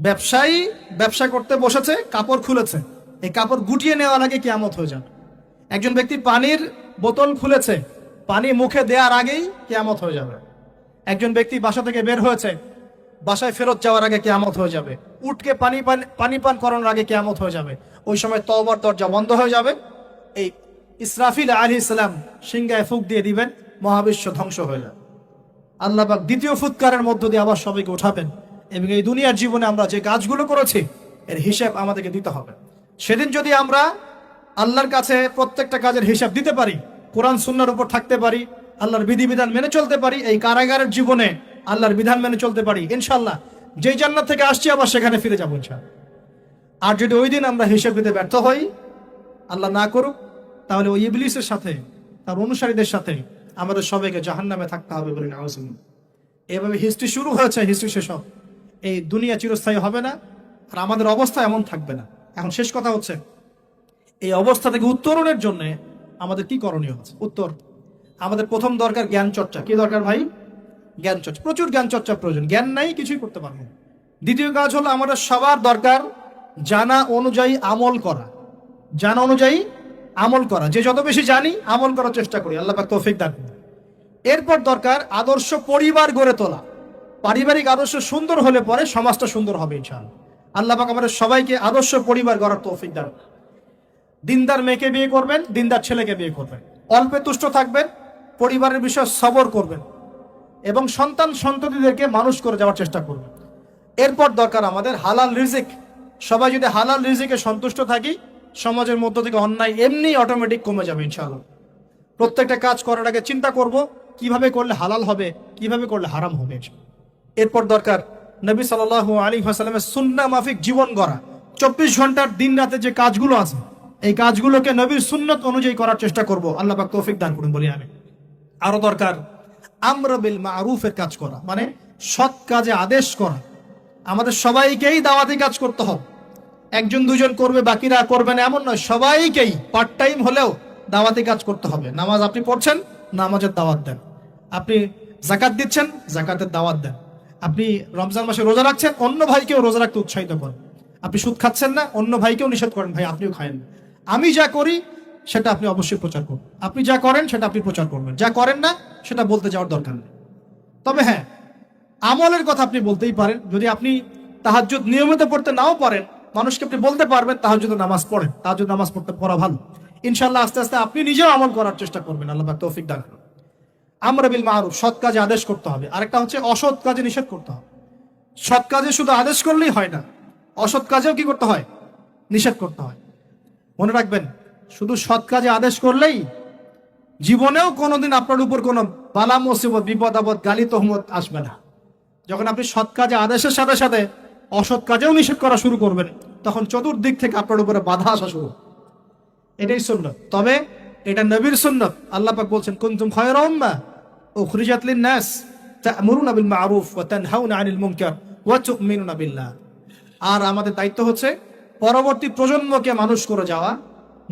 ব্যবসায়ী ব্যবসা করতে বসেছে, কাপড় খুলেছে, এই কাপড় গুটিয়ে নেওয়ার আগে কিয়ামত হয়ে যাবে। একজন ব্যক্তি পানির বোতল খুলেছে, পানি মুখে দেওয়ার আগেই কিয়ামত হয়ে যাবে। একজন ব্যক্তি বাসা থেকে বের হয়েছে, বাসায় ফেরত যাওয়ার আগে কিয়ামত হয়ে যাবে। উঠকে পানি পান করানোর আগে কিয়ামত হয়ে যাবে। ওই সময় তওবার দরজা বন্ধ হয়ে যাবে। এই ইসরাফিল আলাইহিস সালাম সিংহায় ফুঁক দিয়ে দিবেন, মহাবিশ্ব ধ্বংস হয়ে যাবে। আল্লাহ পাক দ্বিতীয় ফুৎকারের মধ্য দিয়ে আবার সবাইকে উঠাবেন এবং এই দুনিয়ার জীবনে আমরা যে কাজগুলো করেছি এর হিসাব আমাদেরকে দিতে হবে। সেদিন যদি আমরা আল্লাহর কাছে প্রত্যেকটা কাজের হিসাব দিতে পারি, কোরআন সুন্নাহর উপর থাকতে পারি, আল্লাহর বিধিবিধান মেনে চলতে পারি, এই কারাগারের জীবনে আল্লাহর বিধান মেনে চলতে পারি, ইনশাআল্লাহ যেই জান্নাত থেকে আসছি আবার সেখানে ফিরে যাবো ইনশাআল্লাহ। আর যদি ওই দিন আমরা হিসাব দিতে ব্যর্থ হই, আল্লাহ না করুক, তাহলে ওই ইবলিসের সাথে, তার অনুসারীদের সাথে আমাদের সবাইকে জাহান্নামে থাকতে হবে বলে নাউজুবিল্লাহ। এভাবে হিস্ট্রি শুরু হয়েছে, হিস্ট্রি শেষ হবে। এই দুনিয়া চিরস্থায়ী হবে না, আর আমাদের অবস্থা এমন থাকবে না। এখন শেষ কথা হচ্ছে, এই অবস্থা থেকে উত্তরণের জন্য আমাদের কি করণীয় আছে? উত্তর, আমাদের প্রথম দরকার জ্ঞান চর্চা। কি দরকার ভাই? জ্ঞান চর্চা, প্রচুর জ্ঞান চর্চা প্রয়োজন। জ্ঞান নাই কিছুই করতে পারবো না। দ্বিতীয় কাজ হলো আমাদের সবার দরকার জানা অনুযায়ী আমল করা। জানা অনুযায়ী আমল করা, যে যত বেশি জানি আমল করার চেষ্টা করি, আল্লাহ পাক তৌফিক দান করুন। এরপর দরকার আদর্শ পরিবার গড়ে তোলা। পারিবারিক আদর্শ সুন্দর হলে পরে সমাজটা সুন্দর হবে ইনশাআল্লাহ। আল্লাহ পাক আমাদের সবাইকে আদর্শ পরিবার গড়ার তৌফিক দান করুন। দিনদার মেয়েকে বিয়ে করবেন, দিনদার ছেলেকে বিয়ে করবেন, অল্পে তুষ্ট থাকবেন, পরিবারের বিষয়ে সবর করবেন এবং সন্তান সন্ততিদেরকে মানুষ করে যাওয়ার চেষ্টা করবেন। এরপর দরকার আমাদের হালাল রিজিক। সবাই যদি হালাল রিজিকে সন্তুষ্ট থাকি, সমাজের মধ্য থেকে অন্যায় এমনি অটোমেটিক কমে যাবে ইনশাআল্লাহ। প্রত্যেকটা কাজ করার আগে চিন্তা করব কিভাবে করলে হালাল হবে, কিভাবে করলে হারাম হবে। এরপর দরকার নবী সাল্লাল্লাহু আলাইহি ওয়াসাল্লামের সুন্নাহ মাফিক জীবন গড়া। 24 ঘন্টার দিন রাতে যে কাজগুলো আছে, এই কাজগুলোকে নবীর সুন্নত অনুযায়ী করার চেষ্টা করব। আল্লাহ পাক তৌফিক দান করুন বলি আমি। আরো দরকার আমর বিল মারুফের কাজ করা, মানে সৎ কাজে আদেশ করা। আমাদের সবাইকেই দাওয়াতি কাজ করতে হবে। একজন দুজন করবে বাকিরা করবে না এমন নয়, সবাইকেই পার্ট টাইম হলেও দাওয়াতি কাজ করতে হবে। নামাজ আপনি পড়ছেন, নামাজের দাওয়াত দেন। আপনি যাকাত দিচ্ছেন, যাকাতের দাওয়াত দেন। আপনি রমজান মাসে রোজা রাখছেন, অন্য ভাইকেও রোজা রাখতে উৎসাহিত করেন। আপনি সুদ খাচ্ছেন না, অন্য ভাইকেও নিষেধ করেন, ভাই আপনিও খায়েন। আমি যা করি সেটা আপনি অবশ্যই প্রচার করুন। আপনি যা করেন সেটা আপনি প্রচার করবেন, যা করেন না সেটা বলতে যাওয়ার দরকার নেই। তবে হ্যাঁ, আমলের কথা আপনি বলতেই পারেন। যদি আপনি তাহাজ্জুদ নিয়মিত পড়তে নাও পারেন, মানুষকে আপনি বলতে পারবেন তাহাজ্জুদ নামাজ পড়েন, তাহাজ্জুদ নামাজ পড়া ভালো। ইনশাআল্লাহ আস্তে আস্তে আপনি নিজেও আমল করার চেষ্টা করবেন। আল্লাহ পাক তৌফিক দান করুন। আমর বিল মারুফ, সৎ কাজে আদেশ করতে হবে। আরেকটা হচ্ছে অসৎ কাজে নিষেধ করতে হবে। সৎ কাজে শুধু আদেশ করলেই হয় না, অসৎ কাজেও কি করতে হয়? নিষেধ করতে হয়। মনে রাখবেন, শুধু সৎ কাজে আদেশ করলেই জীবনেও কোনোদিন আপনার উপর কোনো বালা মুসিবত, বিপদ আপদ, গালি তহমত আসবে না। যখন আপনি সৎ কাজে আদেশের সাথে সাথে অসৎ কাজেও নিষেধ করা শুরু করবেন, তখন চতুর্দিক থেকে আপনার উপরে বাধা আসা শুরু। এটাই সুন্নাত। তবে এটা নবীর সুন্নাত। আল্লাহ পাক বলছেন, কুনতুম খায়রা উম্মাহ উখরিজাত লিন-নাস তা'মুরুনা বিল মা'রুফ ওয়া তানহাউনা আনিল মুনকার ওয়া তু'মিনুনা বিল্লাহ। আর আমাদের দায়িত্ব হচ্ছে পরবর্তী প্রজন্মকে মানুষ করে যাওয়া,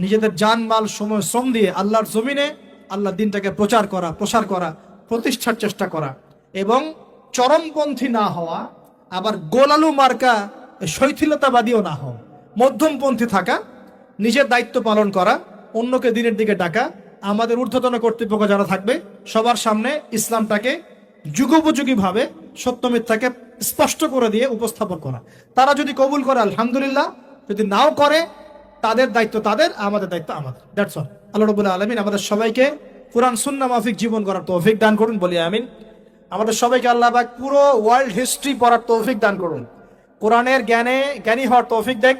নিজেদের জান মাল সময় শ্রম দিয়ে আল্লাহর জমিনে আল্লাহর দিনটাকে প্রচার করা, প্রসার করা, প্রতিষ্ঠার চেষ্টা করা এবং চরমপন্থী না হওয়া, আবার গোলালু মার্কা শৈথিলতাবাদীও না হওয়া, মধ্যমপন্থী থাকা, নিজের দায়িত্ব পালন করা, অন্যকে দিনের দিকে ডাকা। আমাদের ঊর্ধ্বতন কর্তৃপক্ষ যারা থাকবে সবার সামনে ইসলামটাকে যুগোপযোগী ভাবে সত্য মিথ্যাকে স্পষ্ট করে দিয়ে উপস্থাপন করা। তারা যদি কবুল করে আলহামদুলিল্লাহ, যদি নাও করে তাদের দায়িত্ব তাদের, আমাদের দায়িত্ব আমাদের। That's all. আল্লাহ রাব্বুল আলামিন আমাদের সবাইকে কুরআন সুন্নাহ মাফিক জীবন গড়ার তৌফিক দান করুন বলি আমিন। আমাদের সবাইকে আল্লাহ পাক পুরো ওয়ার্ল্ড হিস্ট্রি পড়ার তৌফিক দান করুন। কোরআনের জ্ঞানী হওয়ার তৌফিক দেন,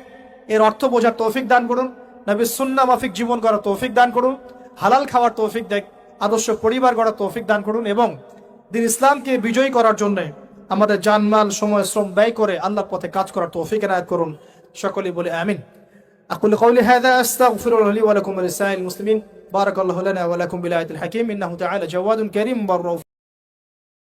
এর অর্থ বোঝার তৌফিক দান করুন, নবীর সুন্নাহ মাফিক জীবন গড়ার তৌফিক দান করুন, হালাল খাওয়ার তৌফিক দেন, আদর্শ পরিবার গড়ার তৌফিক দান করুন এবং দিন ইসলামকে বিজয়ী করার জন্য আমাদের জানমাল সময় শ্রম ব্যয় করে আল্লাহর পথে কাজ করার তৌফিক এনায়েত করুন। সকলেই বলে আমিন। أقول قولي هذا أستغفر الله لي ولكم ولسائر المسلمين. بارك الله لنا ولكم بالآية الحكيم إنه تعالى جواد كريم بر